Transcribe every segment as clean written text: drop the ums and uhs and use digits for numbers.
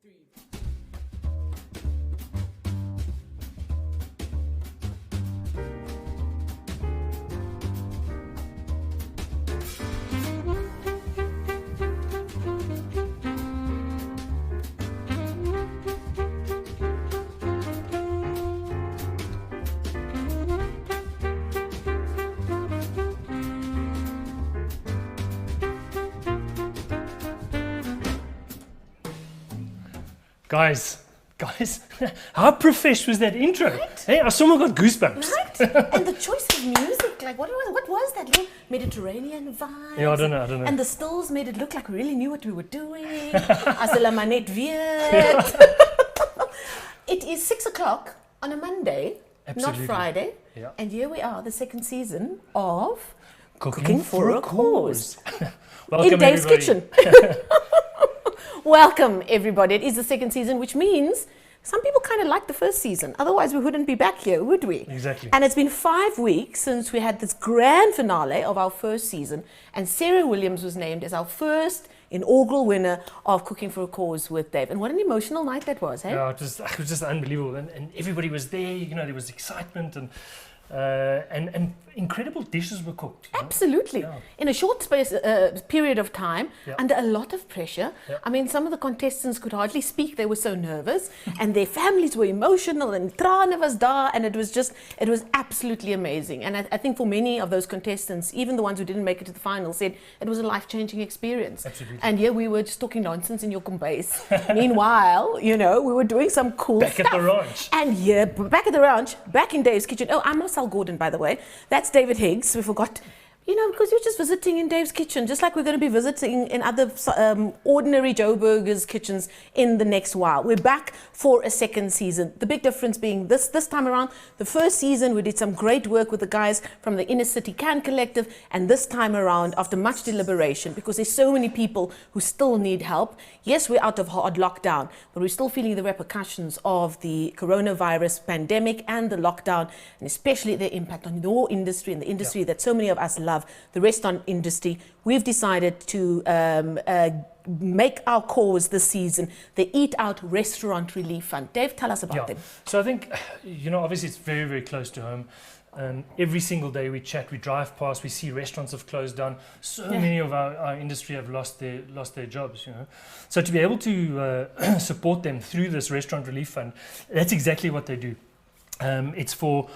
3. Guys, how profesh was that intro? Right? Hey, I someone got goosebumps. Right? And the choice of music, like what was that little Mediterranean vibe? Yeah, I don't know. And the stills made it look like we really knew what we were doing. As la manette viet. It is 6 o'clock on a Monday, Absolutely. not Friday. Yeah. And here we are, the second season of Cooking for a Cause. Welcome, in Dave's everybody. kitchen. Welcome, everybody. It is the second season, which means some people kind of like the first season. Otherwise, we wouldn't be back here, would we? Exactly. And it's been 5 weeks since we had this grand finale of our first season. And Sarah Williams was named as our first inaugural winner of Cooking for a Cause with Dave. And what an emotional night that was, hey? Yeah, it was just unbelievable. And everybody was there. You know, there was excitement and incredible dishes were cooked. You know? Absolutely. Yeah. In a short period of time, Yeah. under a lot of pressure. Yeah. I mean, some of the contestants could hardly speak. They were so nervous and their families were emotional and trane was daar, and it was absolutely amazing. And I think for many of those contestants, even the ones who didn't make it to the final, said it was a life-changing experience. Absolutely. And here we were just talking nonsense in your base. Meanwhile, you know, we were doing some cool Back stuff. at the ranch. And yeah, back at the ranch, back in Dave's kitchen. Oh, I'm Marcel Gordon, by the way. That's David Higgs. We forgot, you know, because you're just visiting in Dave's kitchen, just like we're going to be visiting in other ordinary Joe Burger's kitchens in the next while. We're back for a second season. The big difference being this time around, the first season we did some great work with the guys from the Inner City Can Collective, and this time around, after much deliberation, because there's so many people who still need help. Yes, we're out of hard lockdown, but we're still feeling the repercussions of the coronavirus pandemic and the lockdown, and especially the impact on your industry and the industry that so many of us love, the restaurant industry. We've decided to make our cause this season the Eat Out Restaurant Relief Fund. Dave, tell us about them. So I think, you know, obviously it's very, very close to home. Every single day we chat, we drive past, we see restaurants have closed down. So many of our industry have lost their jobs, you know. So to be able to support them through this restaurant relief fund, that's exactly what they do. It's for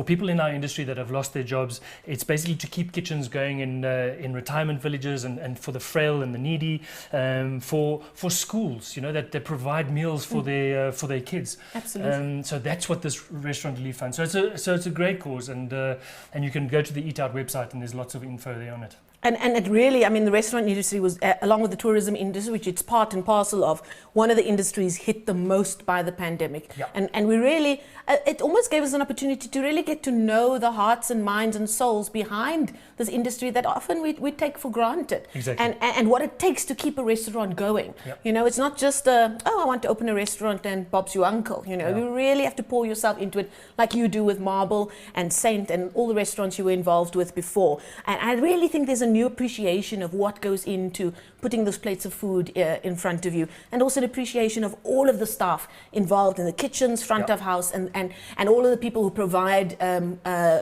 people in our industry that have lost their jobs. It's basically to keep kitchens going in retirement villages and for the frail and the needy, for schools, you know, that they provide meals for their kids. Absolutely. So that's what this restaurant relief fund. So it's a great cause, and you can go to the Eat Out website and there's lots of info there on it. And it really, I mean, the restaurant industry was, along with the tourism industry, which it's part and parcel of, one of the industries hit the most by the pandemic. Yeah. And we really, it almost gave us an opportunity to really get to know the hearts and minds and souls behind this industry that often we take for granted. Exactly. And what it takes to keep a restaurant going. Yeah. You know, it's not just, I want to open a restaurant and Bob's your uncle. You know, you really have to pour yourself into it like you do with Marble and Saint and all the restaurants you were involved with before. And I really think there's a new appreciation of what goes into putting those plates of food in front of you, and also an appreciation of all of the staff involved in the kitchens, front of house, and all of the people who provide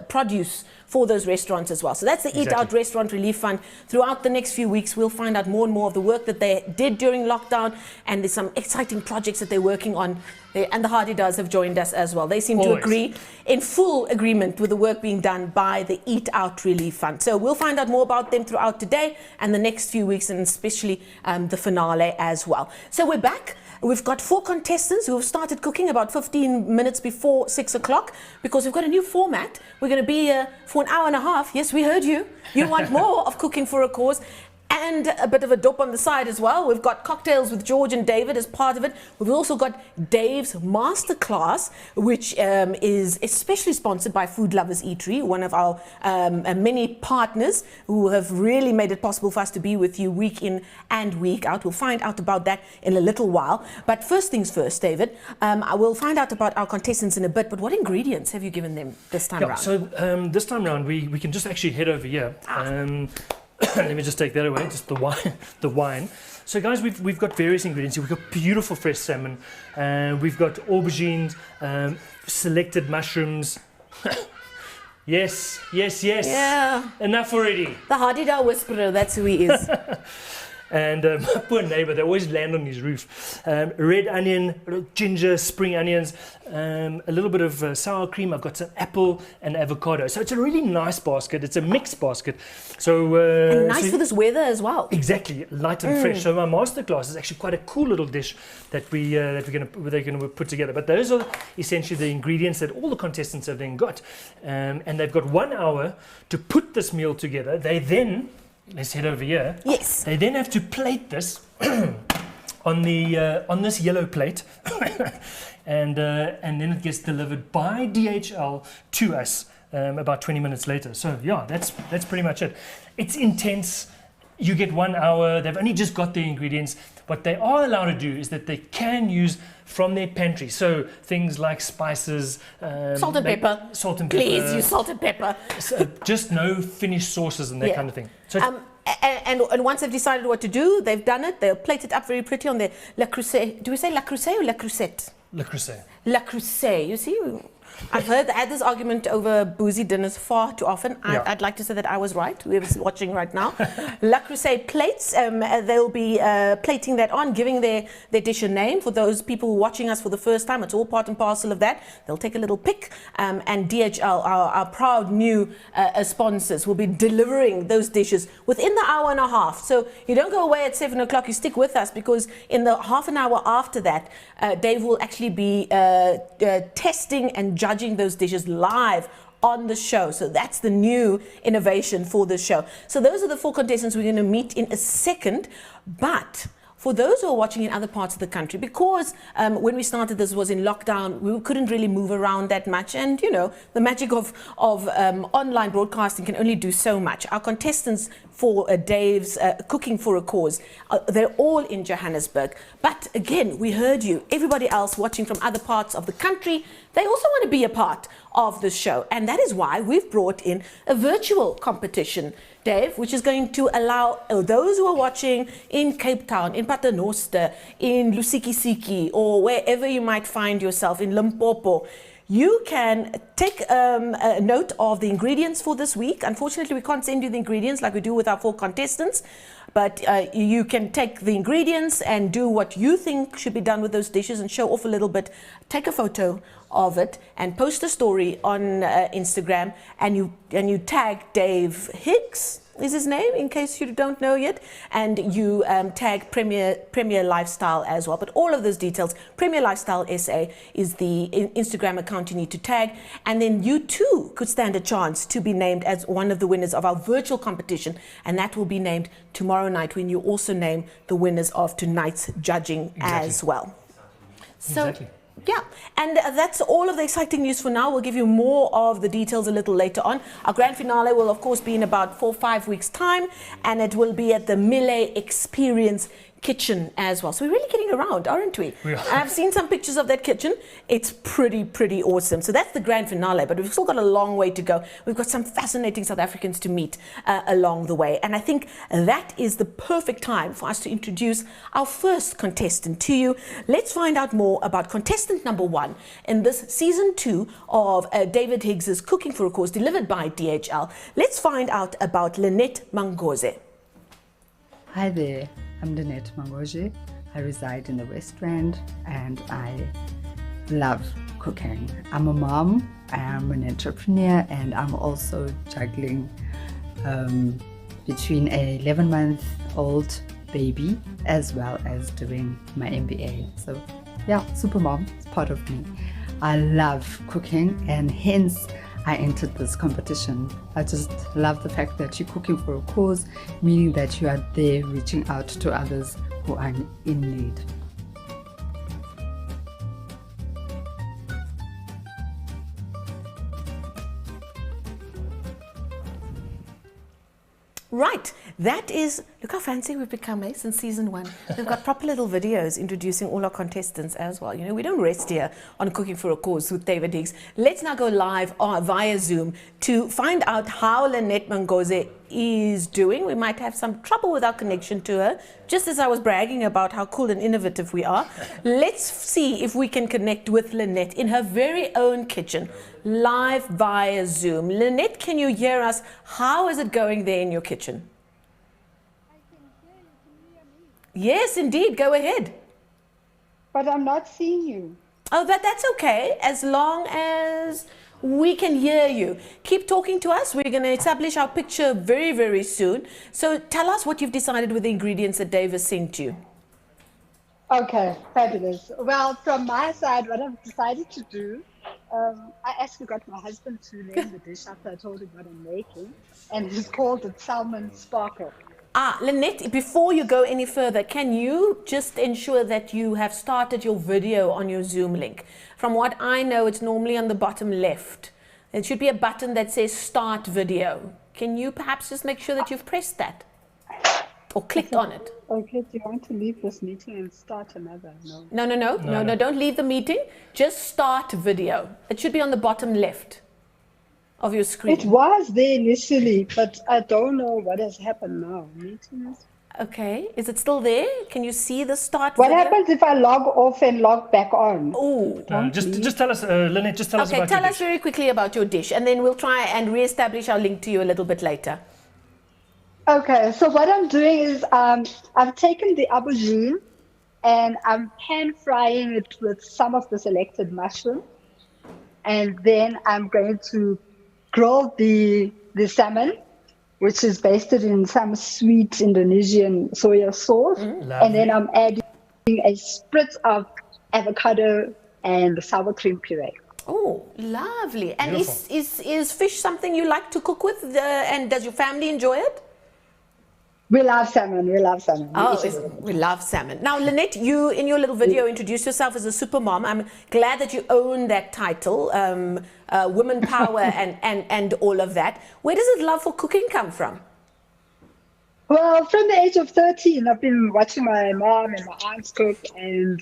produce for those restaurants as well. So that's the Eat Out Restaurant Relief Fund. Throughout the next few weeks, we'll find out more and more of the work that they did during lockdown, and there's some exciting projects that they're working on. And the Hardy-Does have joined us as well. They seem to agree, in full agreement with the work being done by the Eat Out Relief Fund. So we'll find out more about them throughout today and the next few weeks, and especially the finale as well. So we're back. We've got 4 contestants who have started cooking about 15 minutes before 6 o'clock, because we've got a new format. We're going to be here for an hour and a half. Yes, we heard you. You want more of Cooking for a Cause. And a bit of a dope on the side as well. We've got cocktails with George and David as part of it. We've also got Dave's Masterclass, which is especially sponsored by Food Lovers Eatery, one of our many partners who have really made it possible for us to be with you week in and week out. We'll find out about that in a little while. But first things first, David, I will find out about our contestants in a bit, but what ingredients have you given them this time around? So this time around, we can just actually head over here. Let me just take that away, just the wine. The wine. So guys, we've got various ingredients. We've got beautiful fresh salmon, we've got aubergines, selected mushrooms. Yes. Yeah. Enough already. The Hadida Whisperer, that's who he is. And my poor neighbor, they always land on his roof. Red onion, ginger, spring onions, a little bit of sour cream. I've got some apple and avocado. So it's a really nice basket. It's a mixed basket. So and nice for this weather as well. Exactly, light and fresh. So my masterclass is actually quite a cool little dish that we're going to put together. But those are essentially the ingredients that all the contestants have then got, and they've got 1 hour to put this meal together. They then, let's head over here. Yes. They then have to plate this on this yellow plate, and then it gets delivered by DHL to us about 20 minutes later. So yeah, that's pretty much it. It's intense. You get 1 hour. They've only just got the ingredients. What they are allowed to do is that they can use from their pantry. So things like spices, salt and pepper. Salt and pepper. Please use salt and pepper. So just no finished sauces and that kind of thing. So and once they've decided what to do, they've done it. They'll plate it up very pretty on their La Crusade. Do we say La Crusade or La Crusette? Le Creuset. La Crusade. You see, I've had this argument over boozy dinners far too often. I'd like to say that I was right, whoever's watching right now. La Crusade plates, they'll be plating that on, giving their dish a name. For those people watching us for the first time, it's all part and parcel of that. They'll take a little pic, and DHL, our proud new sponsors, will be delivering those dishes within the hour and a half. So you don't go away at 7 o'clock, you stick with us, because in the half an hour after that, Dave will actually be testing and judging those dishes live on the show. So that's the new innovation for the show. So those are the 4 contestants we're going to meet in a second. But for those who are watching in other parts of the country, because when we started this was in lockdown, we couldn't really move around that much. And, you know, the magic of online broadcasting can only do so much. Our contestants for Dave's Cooking for a Cause, they're all in Johannesburg. But again, we heard you. Everybody else watching from other parts of the country, they also want to be a part of the show. And that is why we've brought in a virtual competition, Dave, which is going to allow those who are watching in Cape Town, in Paternoster, in Lusikisiki, or wherever you might find yourself, in Limpopo, you can take a note of the ingredients for this week. Unfortunately, we can't send you the ingredients like we do with our 4 contestants, but you can take the ingredients and do what you think should be done with those dishes and show off a little bit. Take a photo of it and post a story on Instagram, and you tag Dave Higgs, is his name, in case you don't know yet, and you tag Premier Lifestyle as well. But all of those details, Premier Lifestyle SA is the Instagram account you need to tag, and then you too could stand a chance to be named as one of the winners of our virtual competition, and that will be named tomorrow night when you also name the winners of tonight's judging as well. So. Exactly. Yeah, and that's all of the exciting news for now. We'll give you more of the details a little later on. Our grand finale will, of course, be in about 4 or 5 weeks' time, and it will be at the Mille Experience kitchen as well. So we're really getting around, aren't we? We are. I've seen some pictures of that kitchen. It's pretty awesome. So that's the grand finale, but we've still got a long way to go. We've got some fascinating South Africans to meet along the way. And I think that is the perfect time for us to introduce our first contestant to you. Let's find out more about contestant number 1 in this season 2 of David Higgs's Cooking for a Cause, delivered by DHL. Let's find out about Lynette Mangoze. Hi there, I'm Lynette Mangoze. I reside in the West Rand and I love cooking. I'm a mom, I'm an entrepreneur, and I'm also juggling between a 11-month-old baby as well as doing my MBA. So yeah, super mom is part of me. I love cooking, and hence I entered this competition. I just love the fact that you're cooking for a cause, meaning that you are there reaching out to others who are in need. Right, that is, look how fancy we've become, since season 1. We've got proper little videos introducing all our contestants as well. You know, we don't rest here on Cooking for a Cause with David Higgs. Let's now go live via Zoom to find out how Lynette Mangoze is doing. We might have some trouble with our connection to her, just as I was bragging about how cool and innovative we are. Let's see if we can connect with Lynette in her very own kitchen, live via Zoom. Lynette, can you hear us? How is it going there in your kitchen? I can hear you. Can you hear me? Yes, indeed. Go ahead. But I'm not seeing you. Oh, that's okay, as long as we can hear you. Keep talking to us. We're going to establish our picture very, very soon. So tell us what you've decided with the ingredients that Dave has sent you. Okay, fabulous. Well, from my side, what I've decided to do, I actually got my husband to name the dish after I told him what I'm making, and it's called it salmon sparkle. Lynette, before you go any further, can you just ensure that you have started your video on your Zoom link? From what I know, it's normally on the bottom left. There should be a button that says start video. Can you perhaps just make sure that you've pressed that or clicked on it? Okay, do you want to leave this meeting and start another? No. No, don't leave the meeting. Just start video. It should be on the bottom left of your screen. It was there initially, but I don't know what has happened now. Meetings. Okay, is it still there? Can you see the start What video? happens if I log off and log back on? Oh, Just tell us, Lynette, just tell us okay, about tell your us dish. very quickly about your dish, and then we'll try and re-establish our link to you a little bit later. Okay, so what I'm doing is I've taken the aubergine and I'm pan frying it with some of the selected mushroom, and then I'm going to grill the salmon, which is basted in some sweet Indonesian soya sauce, and then I'm adding a spritz of avocado and sour cream puree. Oh, lovely. And Beautiful. is fish something you like to cook with, and does your family enjoy it? We love salmon. We love salmon. We love salmon. Now, Lynette, you in your little video introduced yourself as a super mom. I'm glad that you own that title, women power and all of that. Where does this love for cooking come from? Well, from the age of 13, I've been watching my mom and my aunts cook, and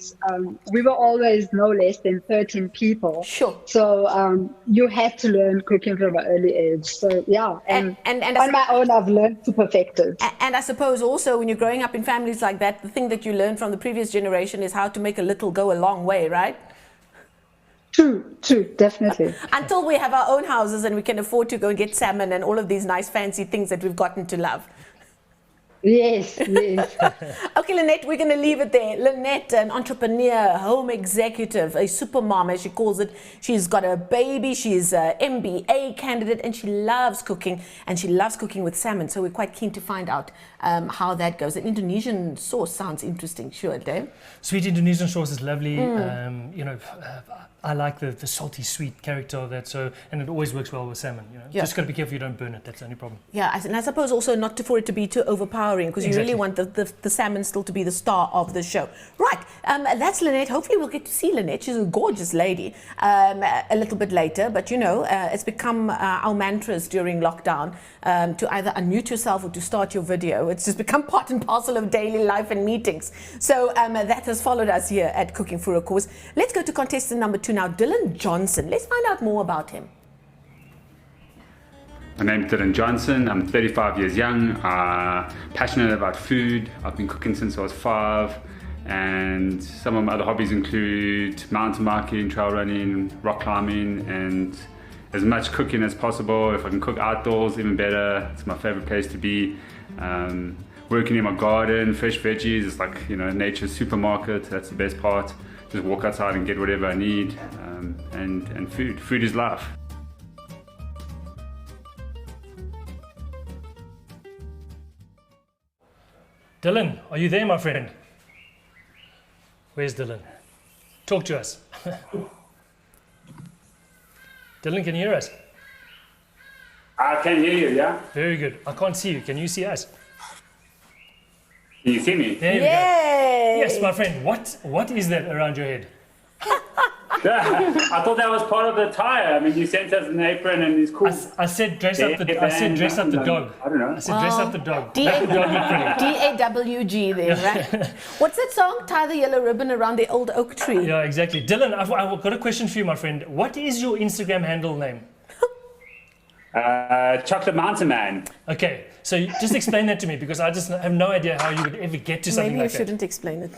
we were always no less than 13 people. Sure. So you had to learn cooking from an early age. So yeah, and on my own, I've learned to perfect it. And I suppose also when you're growing up in families like that, the thing that you learn from the previous generation is how to make a little go a long way, right? True, definitely. Until we have our own houses and we can afford to go and get salmon and all of these nice fancy things that we've gotten to love. Yes. Okay, Lynette, we're going to leave it there. Lynette, an entrepreneur, home executive, a super mom, as she calls it. She's got a baby. She's an MBA candidate, and she loves cooking, and she loves cooking with salmon. So we're quite keen to find out how that goes. An Indonesian sauce sounds interesting, sure, Dave? Sweet Indonesian sauce is lovely. I like the salty, sweet character of that. So, and it always works well with salmon. Yeah. Just got to be careful you don't burn it. That's the only problem. Yeah, and I suppose also not for it to be too overpowering, because you really want the salmon still to be the star of the show. Right, that's Lynette. Hopefully we'll get to see Lynette. She's a gorgeous lady a little bit later. But it's become our mantras during lockdown to either unmute yourself or to start your video. It's just become part and parcel of daily life and meetings. So that has followed us here at Cooking for a Cause. Let's go to contestant number 2 now, Dylan Johnson. Let's find out more about him. My name's Taryn Johnson. I'm 35 years young, passionate about food. I've been cooking since I was 5, and some of my other hobbies include mountain biking, trail running, rock climbing, and as much cooking as possible. If I can cook outdoors, even better. It's my favorite place to be. Working in my garden, fresh veggies, it's like nature's supermarket. That's the best part. Just walk outside and get whatever I need, and food is life. Dylan, are you there, my friend? Where's Dylan? Talk to us. Dylan, can you hear us? I can hear you, yeah? Very good. I can't see you. Can you see us? Can you see me? There we go. Yes, my friend. What is that around your head? I thought that was part of the attire. I mean, you sent us an apron and it's cool. I said dress up the dog. I don't know. I said dress up the dog. Make the dog look pretty. DAWG there, right? What's that song? Tie the yellow ribbon around the old oak tree. Yeah, exactly. Dylan, I've got a question for you, my friend. What is your Instagram handle name? Chocolate Mountain Man. Okay, so just explain that to me, because I just have no idea how you would ever get to something Maybe you like that. shouldn't explain it.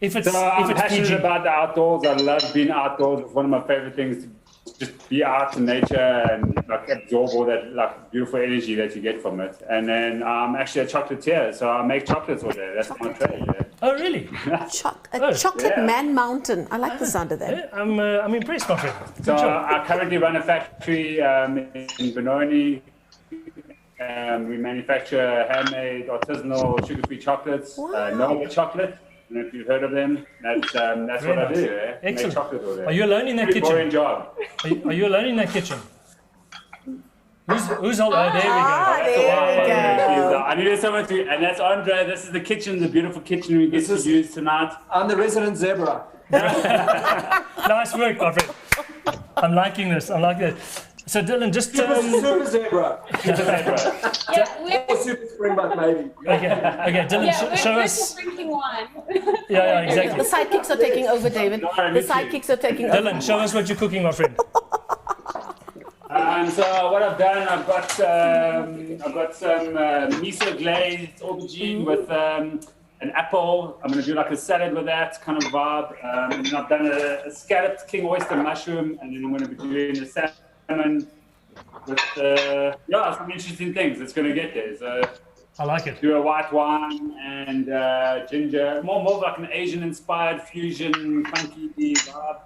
If it's, So I'm if it's passionate PG. about the outdoors. I love being outdoors. It's one of my favorite things to just be out in nature and like absorb all that like beautiful energy that you get from it. And then I'm actually a chocolatier, so I make chocolates all day. That's my trade. Yeah. Oh, really? Chocolate yeah. Man Mountain. I like the sound of that. Yeah, I'm impressed, my friend. So Good job. I currently run a factory in Benoni. We manufacture handmade artisanal sugar-free chocolates. Wow. Noah chocolate. I don't know if you've heard of them. That's Very what I nice. do. Eh? Make Excellent. chocolate all day. Are you alone in that Pretty boring kitchen? job. Are you alone in that kitchen? Who's all? Oh, there we go. That's a wild one. There you go. I needed someone to, and that's Andre. This is the kitchen, the beautiful kitchen we get to use tonight. I'm the resident zebra. Nice work, my friend. I'm liking this. I'm liking it. So Dylan, just Super zebra. Yeah, we're, Or super springbuck, maybe. okay, Dylan, yeah, show we're us. just drinking wine. Yeah, The exactly. sidekicks are taking over, David. No, The me too. sidekicks are taking over. Dylan, show us what you're cooking, my friend. So what I've done, I've got some miso glazed aubergine with an apple. I'm going to do like a salad with that kind of vibe. And then I've done a scalloped king oyster mushroom, and then I'm going to be doing a salmon with some interesting things. It's going to get there. So I like it. do a white wine and ginger, more of like an Asian-inspired fusion, funky vibe.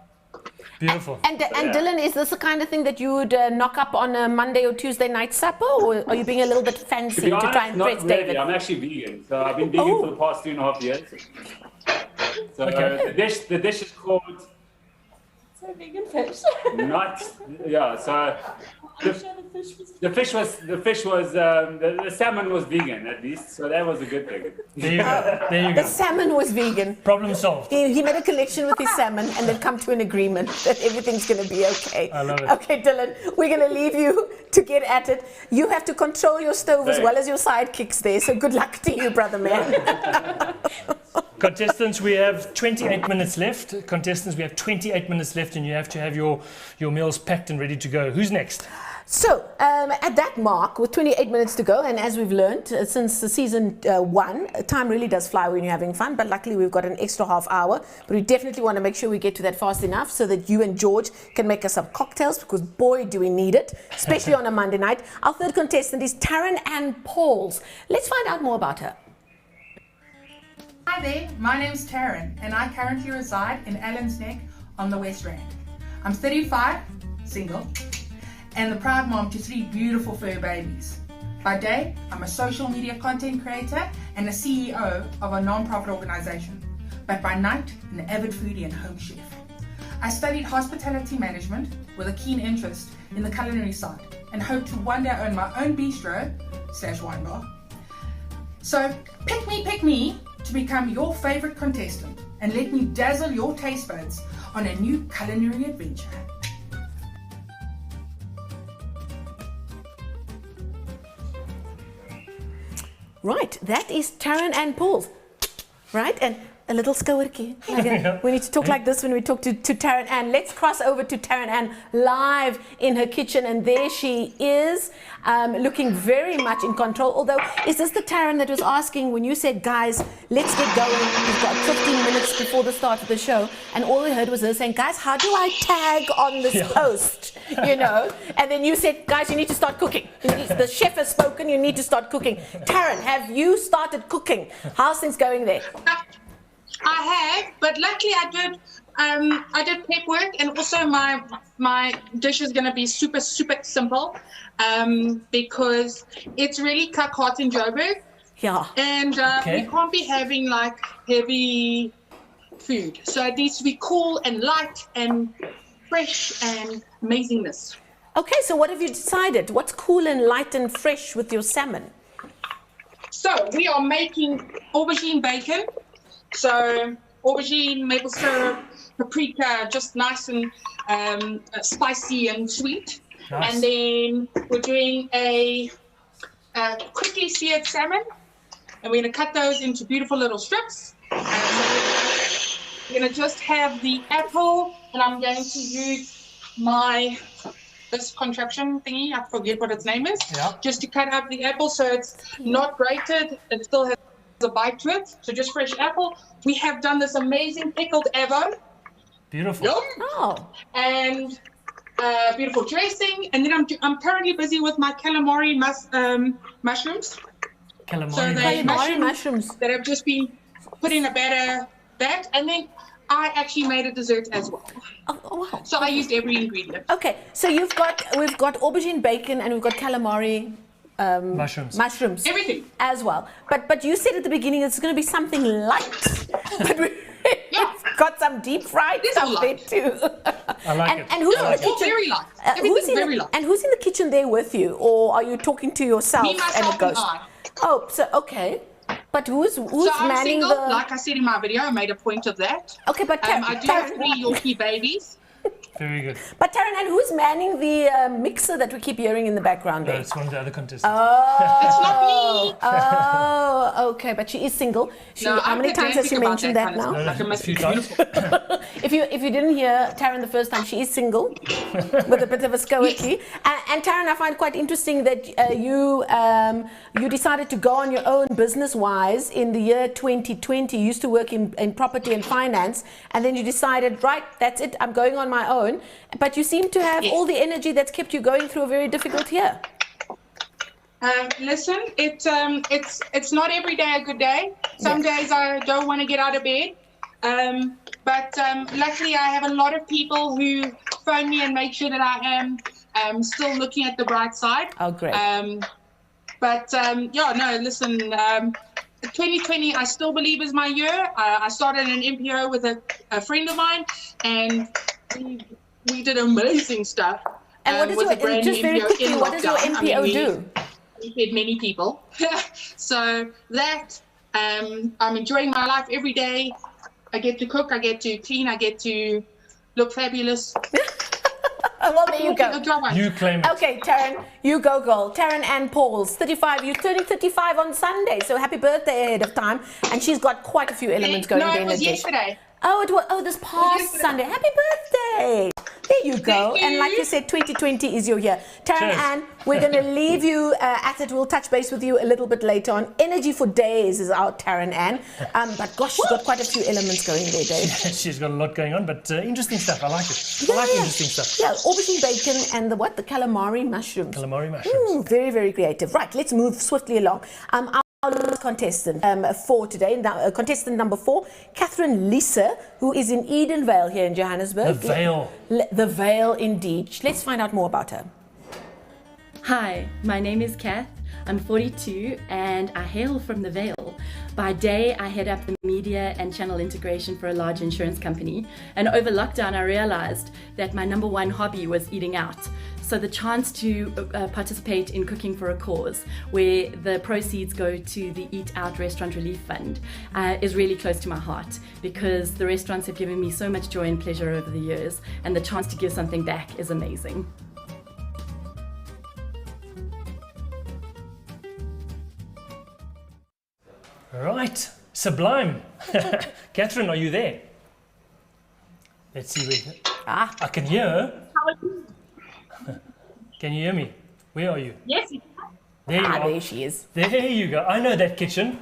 Beautiful. And Dylan, is this the kind of thing that you would knock up on a Monday or Tuesday night supper, or are you being a little bit fancy To be to honest, try and not impress really. David? I'm actually vegan, so I've been vegan Oh. for the past 2.5 years. So Okay. the dish is called So vegan fish. So I'm sure the fish was the fish was the salmon was vegan at least, so that was a good thing. There you go. There you The go. salmon was vegan. Problem solved. He made a collection with his salmon and then come to an agreement that everything's going to be okay. I love it. Okay, Dylan, we're going to leave you to get at it. You have to control your stove as Thanks. well as your sidekicks there, so good luck to you, brother man. Contestants, we have 28 minutes left. Contestants, we have 28 minutes left, and you have to have your meals packed and ready to go. Who's next? So, at that mark, with 28 minutes to go, and as we've learned since the season 1, time really does fly when you're having fun, but luckily we've got an extra half hour. But we definitely want to make sure we get to that fast enough so that you and George can make us some cocktails, because boy, do we need it, especially on a Monday night. Our third contestant is Taryn Ann Pauls. Let's find out more about her. Hi there, my name's Taryn and I currently reside in Allens Neck on the West Rand. I'm 35, single, and the proud mom to 3 beautiful fur babies. By day, I'm a social media content creator and a CEO of a non-profit organization, but by night, an avid foodie and home chef. I studied hospitality management with a keen interest in the culinary side and hope to one day own my own bistro/wine bar. So pick me to become your favorite contestant and let me dazzle your taste buds on a new culinary adventure. Right, that is Taryn Ann Pauls, right? And a little skouertjie. We need to talk like this when we talk to Taryn Ann. Let's cross over to Taryn Ann live in her kitchen, and there she is, looking very much in control. Although, is this the Taryn that was asking when you said, guys, let's get going, we've got 15 minutes before the start of the show, and all we heard was her saying, guys, how do I tag on this post, you know? And then you said, guys, you need to start cooking. The chef has spoken, you need to start cooking. Taryn, have you started cooking? How's things going there? I have, but luckily I did prep work, and also my dish is going to be super simple, because it's really Kakhart in Joburg, Yeah. and we can't be having like heavy food, so it needs to be cool and light and fresh and amazingness. Okay, so what have you decided? What's cool and light and fresh with your salmon? So we are making aubergine bacon. So aubergine, maple syrup, paprika, just nice and spicy and sweet. Nice. And then we're doing a quickly seared salmon, and we're going to cut those into beautiful little strips. We're going to just have the apple, and I'm going to use my this contraption thingy. I forget what its name is. Yeah. Just to cut up the apple so it's not grated. It still has a bite to it. So just fresh apple. We have done this amazing pickled avo. Beautiful. Yum. Oh, And beautiful dressing. And then I'm currently busy with my calamari mushrooms. Calamari. So they calamari mushrooms. that have just been put in a batter that, and then I actually made a dessert as well. Oh, wow. So I used every ingredient. Okay, so we've got aubergine bacon and we've got calamari Mushrooms. Everything. as well. But you said at the beginning it's going to be something light. But we've got some deep fried It is stuff there light. too. I like it. And who's I in like the it. All kitchen? very light. Who's Everything's in very the, light. and who's in the kitchen there with you, or are you talking to yourself Me, and myself, it goes? and I. Oh, so okay. But who's So I'm manning single. the? Like I said in my video, I made a point of that. Okay, but I do have 3 Yorkie babies. Very good. But Taryn, and who's manning the mixer that we keep hearing in the background No, there? it's one of the other contestants. It's not me. Oh, okay, but she is single. No, How I'm many times has she pedantic about mentioned that kind of now? stuff. Like a a few times. If you didn't hear Taryn the first time, she is single with a bit of a scoity. And Taryn, I find quite interesting that you decided to go on your own business-wise in the year 2020. You used to work in property and finance, and then you decided, right, that's it, I'm going on my own. But you seem to have all the energy that's kept you going through a very difficult year. Listen, it's not every day a good day. Some days I don't want to get out of bed. But luckily I have a lot of people who phone me and make sure that I am still looking at the bright side. Oh, great. Listen, 2020 I still believe is my year. I started an MPO with a friend of mine, and we did amazing stuff. And what does with your, a brand just new very MPO quickly, in what does your lockdown. MPO do? We fed many people. So that, I'm enjoying my life every day. I get to cook, I get to clean, I get to look fabulous. Well, there you go. You claim it. Okay, Taryn, you go, girl. Taryn Ann Pauls, 35. You're turning 35 on Sunday, so happy birthday ahead of time. And she's got quite a few elements going No, there it in was addition. yesterday. Oh, it was. Oh, this past yesterday. Sunday. Happy birthday! There you go. Thank And like you. you said, 2020 is your year. Taryn Cheers. Ann, we're going to leave you at it. We'll touch base with you a little bit later on. Energy for days is our Taryn Ann. But gosh, she's got quite a few elements going there, Dave. She's got a lot going on, but interesting stuff. I like it. I like interesting stuff. Yeah, aubergine bacon and the what? The calamari mushrooms. Calamari mushrooms. Very, very creative. Right, let's move swiftly along. Our contestant for today, contestant number 4, Catherine Lisa, who is in Edenvale here in Johannesburg. The Vale. The Vale, indeed. Let's find out more about her. Hi, my name is Kath. I'm 42 and I hail from the Vale. By day, I head up the media and channel integration for a large insurance company. And over lockdown, I realized that my number one hobby was eating out. So the chance to participate in Cooking for a Cause, where the proceeds go to the Eat Out Restaurant Relief Fund, is really close to my heart, because the restaurants have given me so much joy and pleasure over the years, and the chance to give something back is amazing. Right. Sublime. Catherine, are you there? Let's see where. I can hear her. How are you? Can you hear me? Where are you? Yes, There you are. There she is. There you go. I know that kitchen.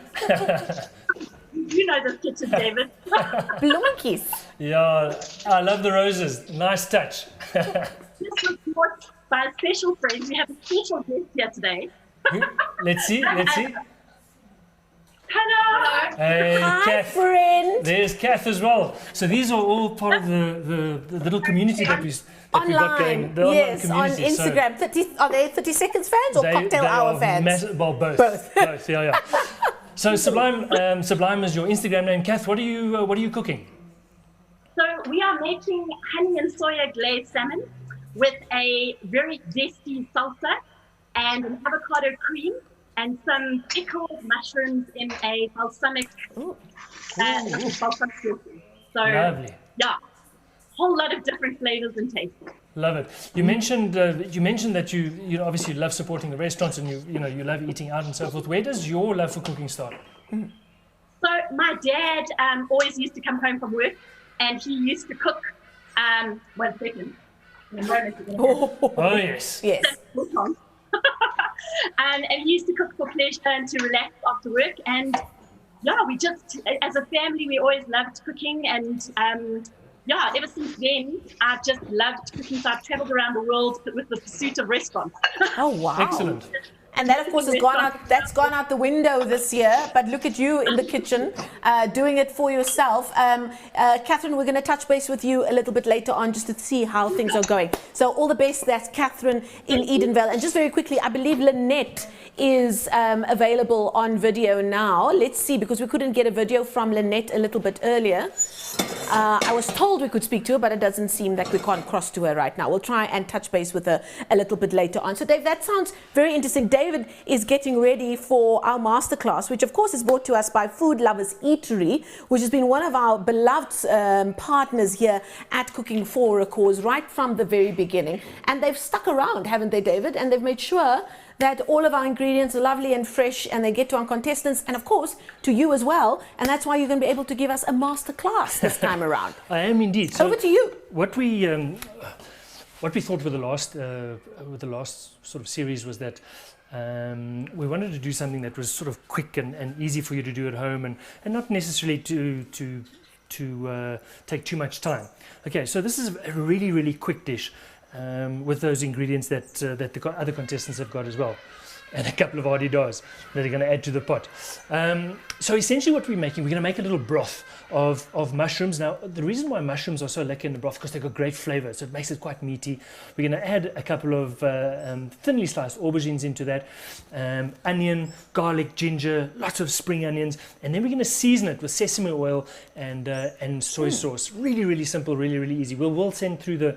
you know this kitchen, David. Bloemetjies. Yeah, I love the roses. Nice touch. This was brought by a special friend. We have a special guest here today. Let's see. Hello. Hey, Hi, Kath. friend. There's Kath as well. So these are all part of the little community that we got going. Online, The online yes, on community. So Instagram. Are they 30 Seconds fans or Cocktail Hour are fans? Well, both. Both. Both. Yeah. So Sublime, Sublime is your Instagram name. Kath, what are you cooking? So we are making honey and soya glazed salmon with a very zesty salsa and an avocado cream and some pickled mushrooms in a balsamic balsamic dressing. So Lovely. yeah, whole lot of different flavors and tastes. Love it. You mentioned that you obviously love supporting the restaurants and you love eating out and so forth. Where does your love for cooking start? So my dad always used to come home from work and he used to cook. 1 second. Oh, yes. Yes. And he used to cook for pleasure and to relax after work. And yeah, we just, as a family, we always loved cooking. And yeah, ever since then, I've just loved cooking. So I've traveled around the world with the pursuit of restaurants. Oh, wow. Excellent. And that, of course, has gone out. That's gone out the window this year. But look at you in the kitchen, doing it for yourself. Catherine, we're going to touch base with you a little bit later on, just to see how things are going. So all the best. That's Catherine in Edenvale. And just very quickly, I believe Lynette is available on video now. Let's see, because we couldn't get a video from Lynette a little bit earlier. I was told we could speak to her, but it doesn't seem like we can't cross to her right now. We'll try and touch base with her a little bit later on. So, Dave, that sounds very interesting. David is getting ready for our masterclass, which, of course, is brought to us by Food Lovers Eatery, which has been one of our beloved partners here at Cooking for a Cause right from the very beginning. And they've stuck around, haven't they, David? And they've made sure that all of our ingredients are lovely and fresh, and they get to our contestants and, of course, to you as well. And that's why you're going to be able to give us a master class this time around. I am indeed. So over to you. What we thought with the last sort of series was that we wanted to do something that was sort of quick and easy for you to do at home, and not necessarily to take too much time. Okay, so this is a really, really quick dish. With those ingredients that the other contestants have got as well, and a couple of adidas that are going to add to the pot. So essentially what we're making, we're going to make a little broth of mushrooms. Now, the reason why mushrooms are so lekker in the broth, because they've got great flavor, so it makes it quite meaty. We're going to add a couple of thinly sliced aubergines into that, onion, garlic, ginger, lots of spring onions, and then we're going to season it with sesame oil and soy sauce. Really, really simple, really, really easy. We'll send through the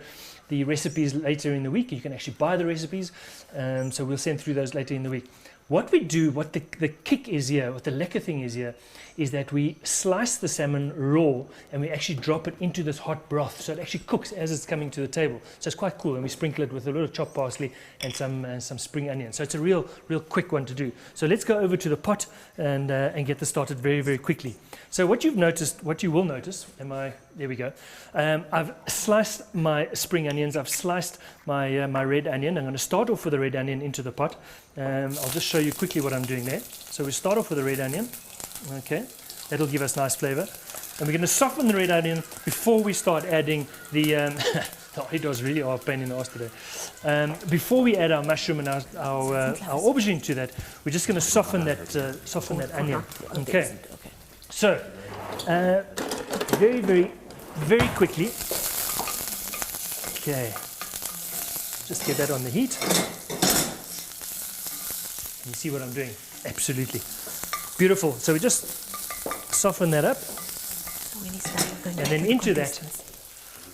recipes later in the week. You can actually buy the recipes, so we'll send through those later in the week. What we do, what the kick is here, what the lekker thing is here, is that we slice the salmon raw and we actually drop it into this hot broth, so it actually cooks as it's coming to the table. So it's quite cool, and we sprinkle it with a little chopped parsley and some spring onions. So it's a real quick one to do. So let's go over to the pot and get this started very, very quickly. So what you will notice, there we go. I've sliced my spring onions. I've sliced my red onion. I'm going to start off with the red onion into the pot. I'll just show you quickly what I'm doing there. So we start off with the red onion. Okay, that'll give us nice flavor. And we're going to soften the red onion before we start adding the it does really are a pain in the ass today. Before we add our mushroom and our aubergine to that, we're just going to soften that onion. Okay. So very, very, very quickly. Okay. Just get that on the heat. You see what I'm doing? Absolutely. Beautiful. So we just soften that up. And then into that,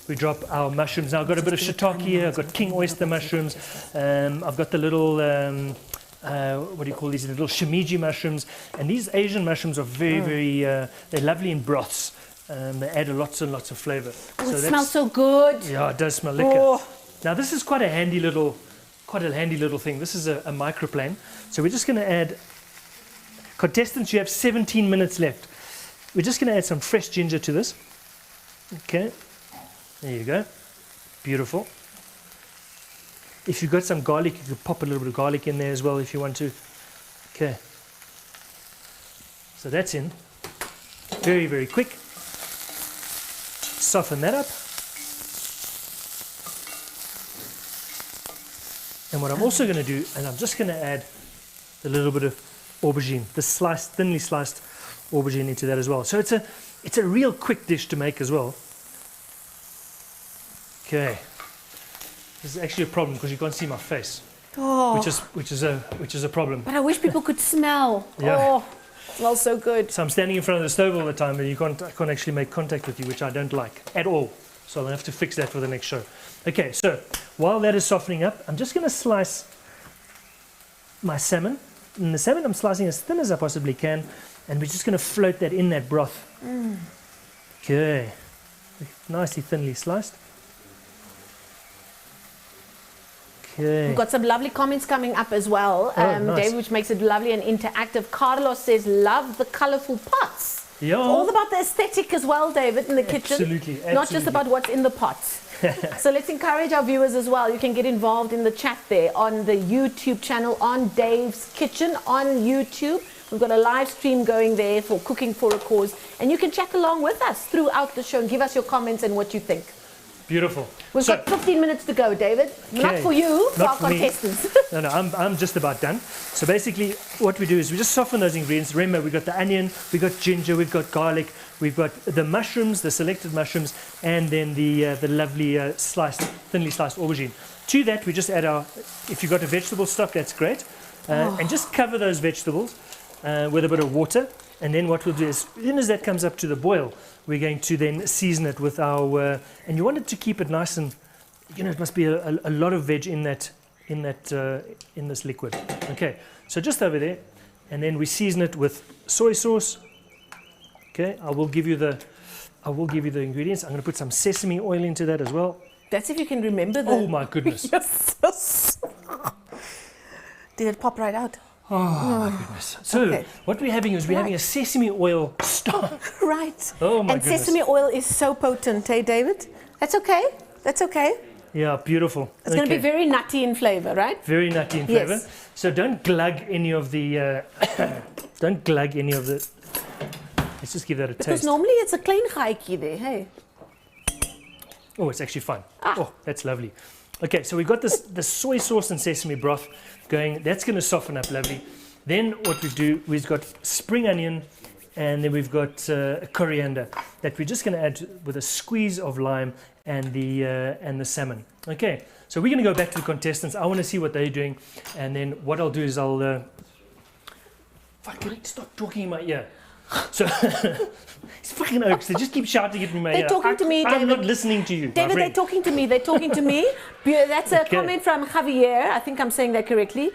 we drop our mushrooms. Now I've got a bit of shiitake here. I've got king oyster mushrooms. I've got the little, what do you call these? Little shimiji mushrooms. And these Asian mushrooms are very, very, they're lovely in broths. They add lots and lots of flavor. Oh, it smells so good. Yeah, it does smell lekker. Oh. Now this is quite a handy little thing. This is a microplane. So we're just going to add, contestants, you have 17 minutes left. We're just going to add some fresh ginger to this. Okay, there you go. Beautiful. If you've got some garlic, you could pop a little bit of garlic in there as well if you want to. Okay. So that's in. Very, very quick. Soften that up. And what I'm also going to do, and I'm just going to add a little bit of aubergine, the thinly sliced aubergine into that as well. So it's a real quick dish to make as well. Okay. This is actually a problem because you can't see my face, which is a problem. But I wish people could smell. Yeah. Oh, it smells so good. So I'm standing in front of the stove all the time, and I can't actually make contact with you, which I don't like at all. So I'll have to fix that for the next show. Okay, so while that is softening up, I'm just going to slice my salmon. And the salmon I'm slicing as thin as I possibly can, and we're just going to float that in that broth. Okay, nicely thinly sliced. Okay. We've got some lovely comments coming up as well, nice. Dave, which makes it lovely and interactive. Carlos says, love the colorful pots. Yeah. It's all about the aesthetic as well, David, in the kitchen. Absolutely. Not just about what's in the pot. So let's encourage our viewers as well. You can get involved in the chat there on the YouTube channel, on Dave's Kitchen on YouTube. We've got a live stream going there for Cooking for a Cause. And you can chat along with us throughout the show and give us your comments and what you think. Beautiful. We've got 15 minutes to go, David. Not for you, for our contestants. No, I'm just about done. So basically what we do is we just soften those ingredients. Remember, we've got the onion, we've got ginger, we've got garlic, we've got the mushrooms, the selected mushrooms, and then the lovely thinly sliced aubergine. To that, we just add if you've got a vegetable stock, that's great. And just cover those vegetables with a bit of water. And then what we'll do is, as soon as that comes up to the boil, we're going to then season it with our, and you want it to keep it nice and, it must be a lot of veg in this liquid. Okay, so just over there, and then we season it with soy sauce. Okay, I will give you the ingredients. I'm going to put some sesame oil into that as well. That's if you can remember the... Oh my goodness. Yes. Did it pop right out? Oh my goodness. So what we're having is having a sesame oil stock. Right. Oh my and goodness. Sesame oil is so potent, hey David? That's okay. That's okay. Yeah, beautiful. It's going to be very nutty in flavor, right? Very nutty in flavor. Yes. So don't glug any of the let's just give that a taste. Because normally it's a klein gaatjie there, hey? Oh, it's actually fine. Oh, that's lovely. Okay, so we've got the soy sauce and sesame broth going. That's going to soften up lovely. Then what we do, we've got spring onion, and then we've got coriander that we're just going to add with a squeeze of lime and the salmon. Okay, so we're going to go back to the contestants. I want to see what they're doing, and then what I'll do is I'll stop talking in my ear. So it's fucking oaks. They just keep shouting at me in my ear. They're talking to me, I'm David. not listening to you. David, they're talking to me. They're talking to me. That's a comment from Javier. I think I'm saying that correctly.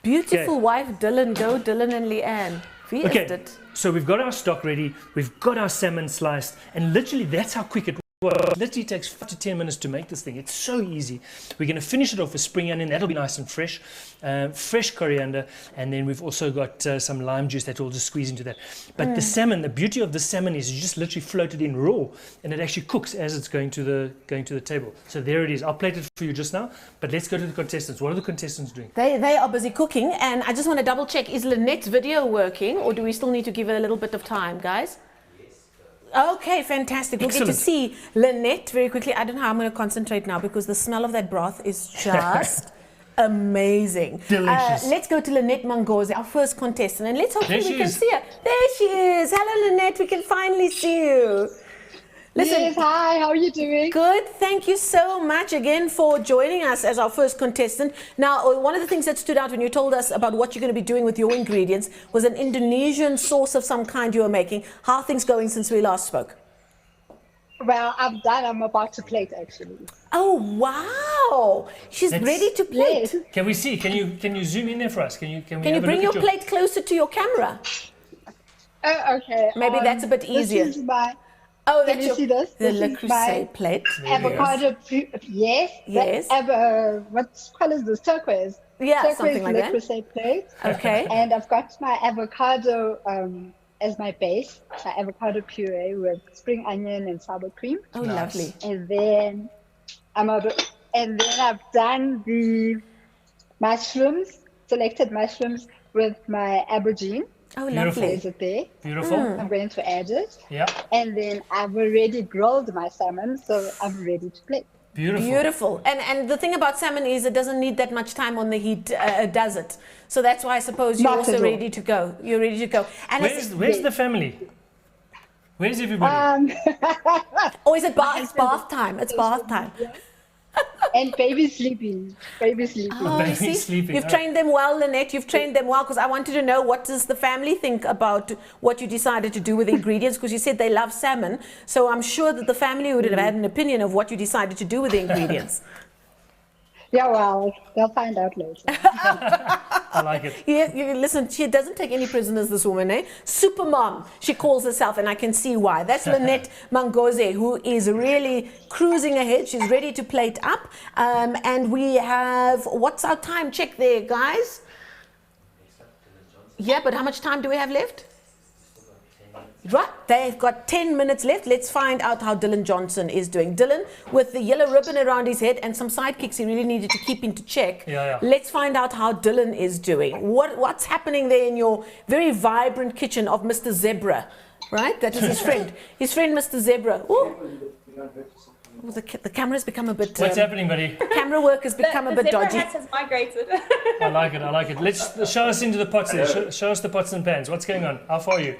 Beautiful wife, Dylan. Go, Dylan and Leanne. Wie is dit? So we've got our stock ready. We've got our salmon sliced. And literally, that's how quick it was. It literally takes 5 to 10 minutes to make this thing. It's so easy. We're going to finish it off with spring onion. That'll be nice and fresh. Fresh coriander. And then we've also got some lime juice that will just squeeze into that. But the salmon, the beauty of the salmon is you just literally float it in raw. And it actually cooks as it's going to the table. So there it is. I'll plate it for you just now. But let's go to the contestants. What are the contestants doing? They are busy cooking. And I just want to double check. Is Lynette's video working? Or do we still need to give it a little bit of time, guys? Okay, fantastic. We'll get to see Lynette very quickly. I don't know how I'm going to concentrate now because the smell of that broth is just amazing. Delicious. Let's go to Lynette Mangoze, our first contestant, and let's hope we can see her. There she is. Hello, Lynette. We can finally see you. Listen, yes, hi, how are you doing? Good. Thank you so much again for joining us as our first contestant. Now, one of the things that stood out when you told us about what you're going to be doing with your ingredients was an Indonesian sauce of some kind you were making. How are things going since we last spoke? Well, I'm done. I'm about to plate, actually. Oh, wow. She's ready to plate. Yes. Can we see? Can you zoom in there for us? Can you bring your plate closer to your camera? Okay. Maybe that's a bit easier. This is my... Oh, can you see this? The This Le is my Creuset plate. avocado. Yes. Yes. What color is this? Turquoise. Yeah, Turquoise something like Le that. Creuset plate. Okay. And I've got my avocado as my base. My avocado puree with spring onion and sour cream. Oh, lovely. And then I've done the mushrooms, selected mushrooms with my aubergine. Oh, Beautiful. lovely. Is it there? Beautiful. I'm going to add it. Yeah. And then I've already grilled my salmon, so I'm ready to plate. Beautiful. Beautiful. And the thing about salmon is it doesn't need that much time on the heat, does it? So that's why I suppose you're Not also at all. ready to go. You're ready to go. And Where's the family? Where's everybody? or is it it's bath time? It's bath time. And baby's sleeping. Baby's sleeping. Oh, you Baby's see? sleeping. You've Oh. trained them well, Lynette. You've trained them well because I wanted to know what does the family think about what you decided to do with the ingredients because you said they love salmon. So I'm sure that the family would have had an opinion of what you decided to do with the ingredients. Yeah, well, they'll find out later. I like it. Listen, she doesn't take any prisoners, this woman, eh? Super mom, she calls herself, and I can see why. That's Lynette Mangoze, who is really cruising ahead. She's ready to plate up. And we have, what's our time check there, guys? Yeah, but how much time do we have left? Right, they've got 10 minutes left. Let's find out how Dylan Johnson is doing. Dylan, with the yellow ribbon around his head and some sidekicks he really needed to keep into check. Yeah. Let's find out how Dylan is doing. What's happening there in your very vibrant kitchen of Mr. Zebra, right? That is his friend. His friend, Mr. Zebra. Ooh. Oh, the camera's become a bit... What's happening, buddy? Camera work has become a bit dodgy. The zebra hat has migrated. I like it. Let's show us into the pots there. Show us the pots and pans. What's going on? How far are you?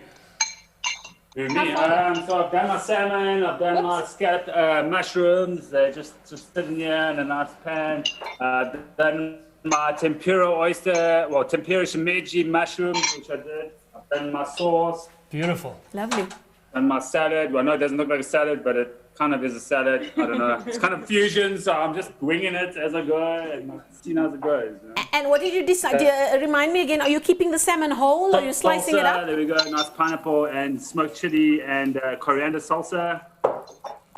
So I've done my salmon, I've done my scalloped mushrooms. They're just sitting here in a nice pan. I've done my tempura shimeji mushrooms, which I did. I've done my sauce. Beautiful. Lovely. And my salad. Well, I know it doesn't look like a salad, but it kind of is a salad. I don't know. It's kind of fusion, so I'm just winging it as I go and see how it goes. You know? And what did you decide? Remind me again, are you keeping the salmon whole or are you slicing salsa, it up? There we go. Nice pineapple and smoked chili and coriander salsa.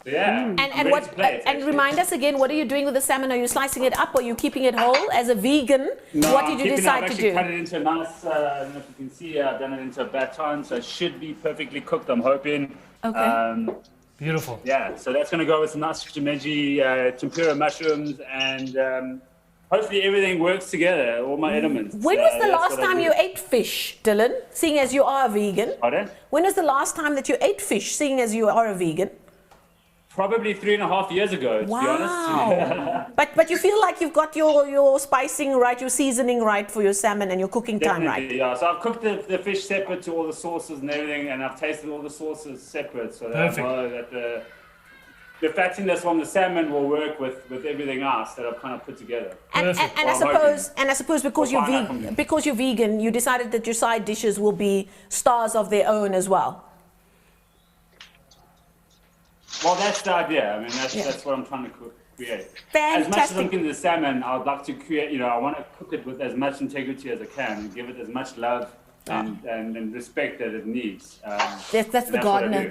Yeah. And remind us again, what are you doing with the salmon? Are you slicing it up or are you keeping it whole? As a vegan, No, what did you decide to do? I've cut it into a nice, I don't know if you can see, I've done it into a baton, so it should be perfectly cooked, I'm hoping. Okay. Beautiful. Yeah, so that's going to go with some nice shimeji, tempura mushrooms, and hopefully everything works together, all my elements. When was the last time you ate fish, Dylan, seeing as you are a vegan? Pardon? When was the last time that you ate fish, seeing as you are a vegan? Probably 3.5 years ago, to be honest. But you feel like you've got your spicing right, your seasoning right for your salmon and your cooking time right? Yeah, so I've cooked the fish separate to all the sauces and everything, and I've tasted all the sauces separate, so that I know that the fattiness from the salmon will work with everything else that I've kind of put together. And I suppose because you're vegan, you decided that your side dishes will be stars of their own as well. Well, that's the idea. I mean, that's what I'm trying to create. Fantastic. As much as I'm cooking the salmon, I would like to create, I want to cook it with as much integrity as I can and give it as much love and respect that it needs. That's the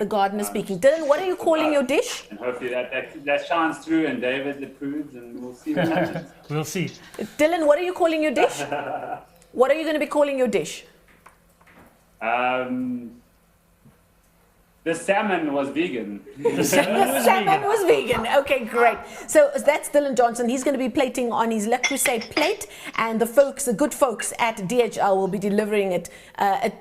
gardener speaking. Dylan, what are you calling your dish? And hopefully that shines through and David approves and we'll see what happens. We'll see. Dylan, what are you calling your dish? What are you going to be calling your dish? The salmon was vegan. The salmon was vegan. Okay, great. So that's Dylan Johnson. He's going to be plating on his Le Creuset plate, and the good folks at DHL will be delivering it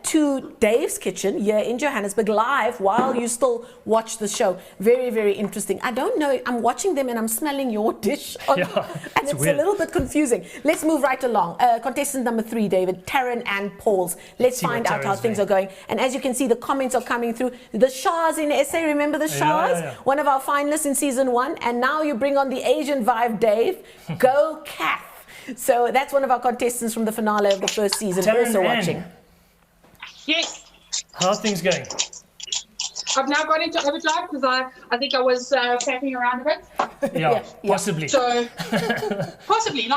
to Dave's kitchen here in Johannesburg live while you still watch the show. Very, very interesting. I don't know. I'm watching them and I'm smelling your dish. And it's a little bit confusing. Let's move right along. Contestant number 3, David, Taryn and Paul's. Let's find out how things are going. And as you can see, the comments are coming through. The Shahs in SA, remember the Shahs? Yeah. One of our finalists in season 1, and now you bring on the Asian vibe, Dave. Go Kath. So that's one of our contestants from the finale of the first season, Taryn also watching. Yes. How are things going? I've now got into overdrive because I think I was fapping around a bit. Yeah, possibly. So, possibly,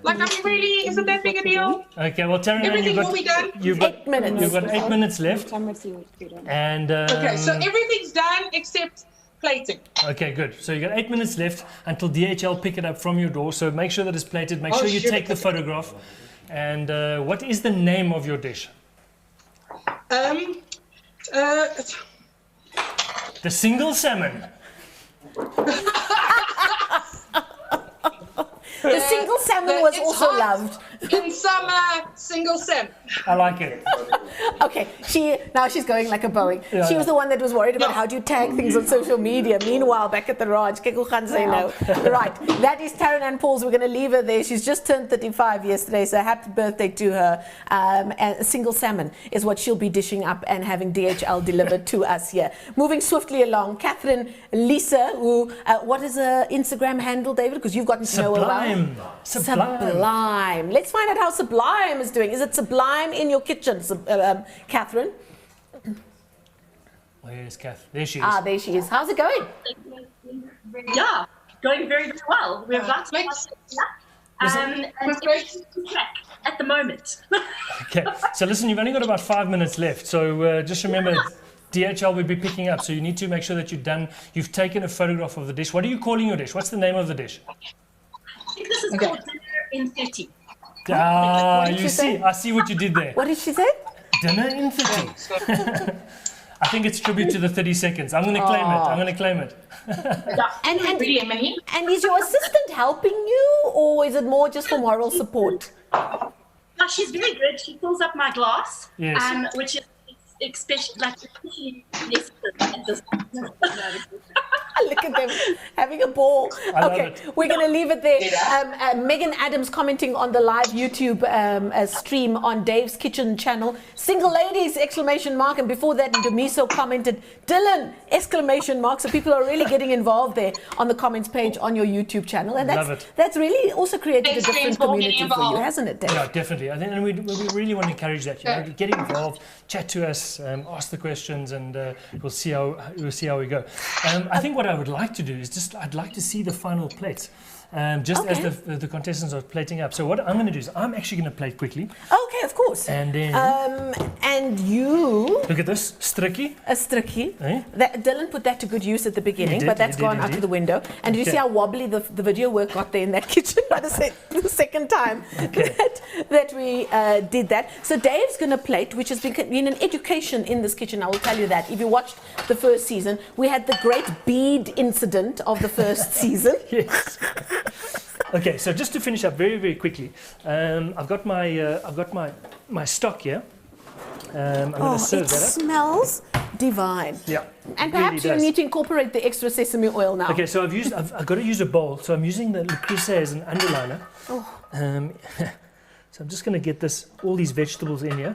I mean, really, isn't that big a deal? Okay, well, Taryn, everything will be done. You've got 8 minutes. You've got 8 minutes left. And okay, so everything's done except plating. Okay, good. So you got 8 minutes left until DHL pick it up from your door. So make sure that it's plated. Make sure you take the photograph. And what is the name of your dish? The single salmon. The single salmon was also loved. In summer, single salmon. I like it. Okay, now she's going like a Boeing. Yeah, she was the one that was worried about how do you tag things on social media. Meanwhile, back at the Raj, Keku Khan say no. Right, that is Taryn and Paul's. We're going to leave her there. She's just turned 35 yesterday, so happy birthday to her. And a single salmon is what she'll be dishing up and having DHL delivered to us here. Moving swiftly along, Catherine Lisa, who, what is her Instagram handle, David? Because you've gotten to know her well. Sublime. Let's find out how Sublime is doing. Is it sublime in your kitchen, Catherine? Where's Kath? There she is. Ah, there she is. How's it going? Yeah, going very, very well. We're about to and it's at the moment. Okay, so listen, you've only got about 5 minutes left. So just remember, DHL will be picking up. So you need to make sure that you've taken a photograph of the dish. What are you calling your dish? What's the name of the dish? I think this is called dinner in 30. Ah, you see, I see what you did there. What did she say? Dinner in 30. I think it's tribute to the 30 seconds. I'm going to claim it. I'm going to claim it. And is your assistant helping you, or is it more just for moral support? No, she's very good. She fills up my glass, Yes. which is especially necessary at this point. Look at them having a ball. I love Okay, it. we're going to leave it there. Megan Adams commenting on the live YouTube stream on Dave's Kitchen channel. Single ladies, exclamation mark. And before that, Demiso commented, Dylan, exclamation mark. So people are really getting involved there on the comments page on your YouTube channel. And Love it. that's really also created a different for getting community for you, involved. hasn't it, Dave? Yeah, definitely. I think, and we really want to encourage that. You know, get involved, chat to us, ask the questions, and we'll see how we go. I think what I would like to do is I'd like to see the final plates. As the contestants are plating up. So what I'm going to do is I'm actually going to plate quickly. Okay, of course. And then And you... look at this, strikkie. A strikkie. Eh? Dylan put that to good use at the beginning, He did, but that's he did gone out indeed. to the window. And do you Okay. see how wobbly the video work got there in that kitchen? The second time that we did that. So Dave's going to plate, which has been an education in this kitchen, I will tell you that. If you watched the first season, we had the great bead incident of the first season. Yes. Okay, so just to finish up very, very quickly, I've got my stock here. I'm going to serve it that up. smells divine. Yeah. And it perhaps really you does. need to incorporate the extra sesame oil now. Okay, so I've got to use a bowl. So I'm using the Le Creuset as an underliner. So I'm just going to get all these vegetables in here.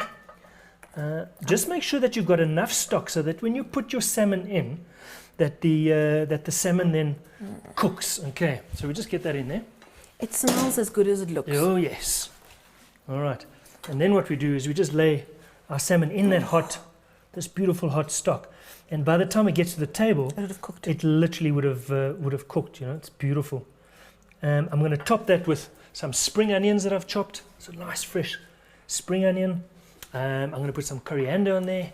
Just make sure that you've got enough stock so that when you put your salmon in, that the salmon then cooks. Okay, so we just get that in there. It smells as good as it looks. Oh yes. All right, and then what we do is we just lay our salmon in that this beautiful hot stock, and by the time it gets to the table, It would have cooked. it literally would have cooked. You know, it's beautiful. I'm going to top that with some spring onions that I've chopped. It's a nice fresh spring onion. I'm going to put some coriander on there.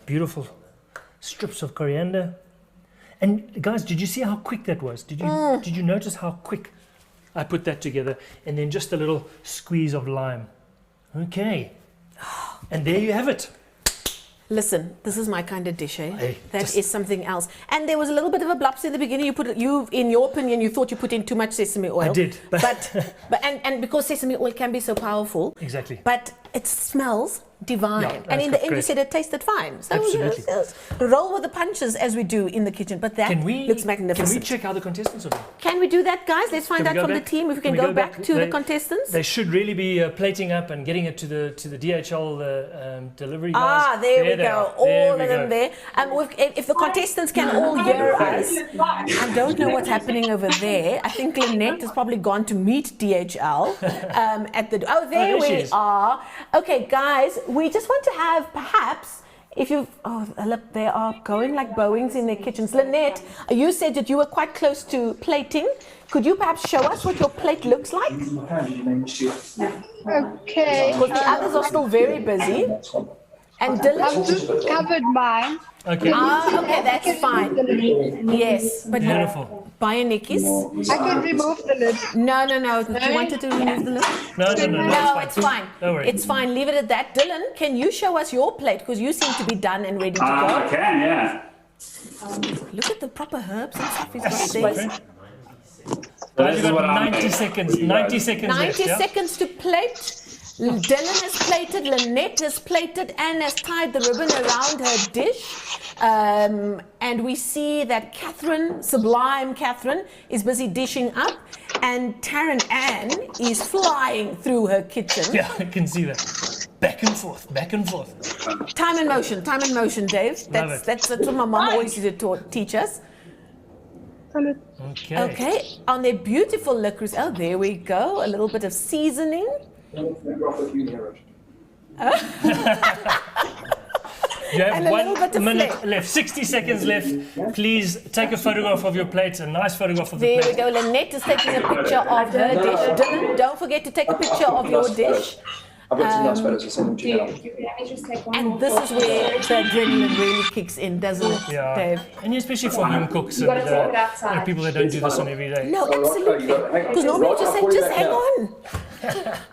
Beautiful strips of coriander. And guys, did you see how quick that was? Did you notice how quick I put that together? And then just a little squeeze of lime. Okay. And there you have it. Listen, this is my kind of dish, eh? Hey, That is something else. And there was a little bit of a blupsy in the beginning. In your opinion, you thought you put in too much sesame oil. I did. But because sesame oil can be so powerful. Exactly. But it smells divine. Yeah, and that's in the end, you great. said it tasted fine. So Absolutely. yes, roll with the punches as we do in the kitchen. But that looks magnificent. Can we check how the contestants are doing? Can we do that, guys? Let's find Can we out go from the back? team if we can we go back to the They- contestants. They should really be plating up and getting it to the DHL delivery guys. There we they go. are. All There of we them go. there. If the contestants can all hear us, I don't know what's happening over there. I think Lynette has probably gone to meet DHL at the. Oh, there there she we is. are. Okay, guys, we just want to have perhaps. If you, look, they are going like Boeings in their kitchens. Lynette, you said that you were quite close to plating. Could you perhaps show us what your plate looks like? Okay. Because the others are still very busy. And I've Dylan, just covered mine. Okay. okay, that's fine. Yes, but Beautiful. Bionikis. I can remove the lid. No. You wanted to remove the lid? No, No, it's fine. Don't worry. It's fine. Leave it at that. Dylan, can you show us your plate? Because you seem to be done and ready to I go. can, yeah. Look at the proper herbs and stuff he's Yes, got my there. friend. So Guys, this you've is what got I'm 90 making. seconds. 90 seconds 90 left. Yeah? seconds to plate. Dylan has plated, Lynette has plated, and has tied the ribbon around her dish. And we see that Catherine, sublime Catherine, is busy dishing up, and Taryn Ann is flying through her kitchen. Yeah, I can see that. Back and forth, back and forth. Time and motion, Dave. Love it. That's what my mom always used to teach us. Okay. Okay, on their beautiful Le Creuset. Oh, there we go. A little bit of seasoning. You have And a little bit 1 of minute flair. left, 60 seconds left. Please take a photograph of your plate, a nice photograph of the There plate. we go. Lynette is taking a picture of her dish. Dylan, don't forget to take a picture of your dish. I've got some nice photos to send them to you now. And this is where the adrenaline really kicks in, doesn't it, Yeah, Dave? and especially for home cooks and people that don't do this on every day. No, absolutely. Because normally you just say, just hang on.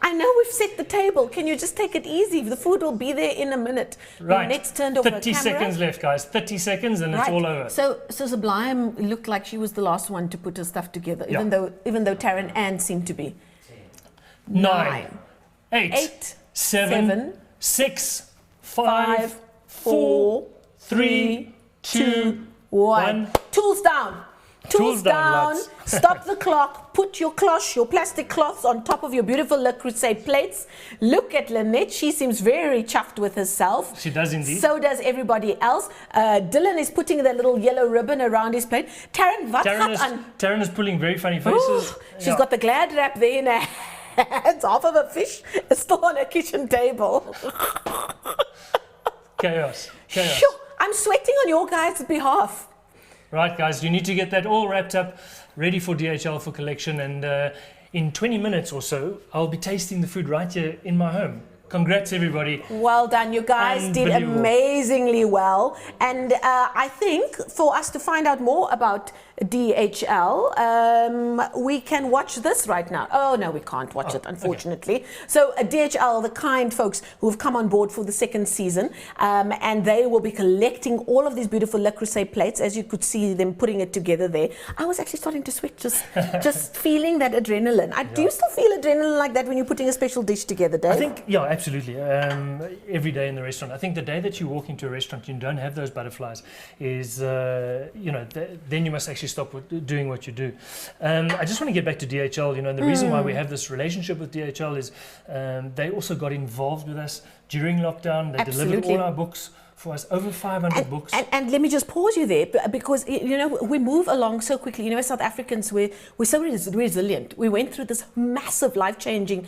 I know we've set the table. Can you just take it easy? The food will be there in a minute. Right. Lynette's turned off her 30 camera. seconds left, guys. 30 seconds and it's all over. So Sublime looked like she was the last one to put her stuff together, Yeah. even though Taryn Ann seemed to be. 9, 8, 7, 6, 5, 4, 3, 2, 1. Tools down. Tools down, lads. Stop the clock. Put your cloth, your plastic cloths on top of your beautiful Le Creuset plates. Look at Lynette. She seems very chuffed with herself. She does indeed. So does everybody else. Dylan is putting that little yellow ribbon around his plate. Taryn, wat gaat aan? Taryn is pulling very funny faces. She's got the Glad wrap there in her hands. Half of a fish is still on her kitchen table. Chaos. Chaos. Phew, I'm sweating on your guys' behalf. Right, guys, you need to get that all wrapped up, ready for DHL for collection. And in 20 minutes or so, I'll be tasting the food right here in my home. Congrats, everybody. Well done. You guys did amazingly well. And I think for us to find out more about DHL, we can watch this right now. Oh, no, we can't watch it, unfortunately. Okay. So DHL, the kind folks who have come on board for the second season, and they will be collecting all of these beautiful Le Creuset plates, as you could see them putting it together there. I was actually starting to sweat just feeling that adrenaline. Do you still feel adrenaline like that when you're putting a special dish together, Dave? I think, yeah, absolutely. Every day in the restaurant. I think the day that you walk into a restaurant, you don't have those butterflies, is, then you must actually stop doing what you do. I just want to get back to DHL. The reason why we have this relationship with DHL is they also got involved with us during lockdown. They delivered all our books for us, over 500 books. And let me just pause you there, because we move along so quickly. As South Africans, we're so resilient. We went through this massive life-changing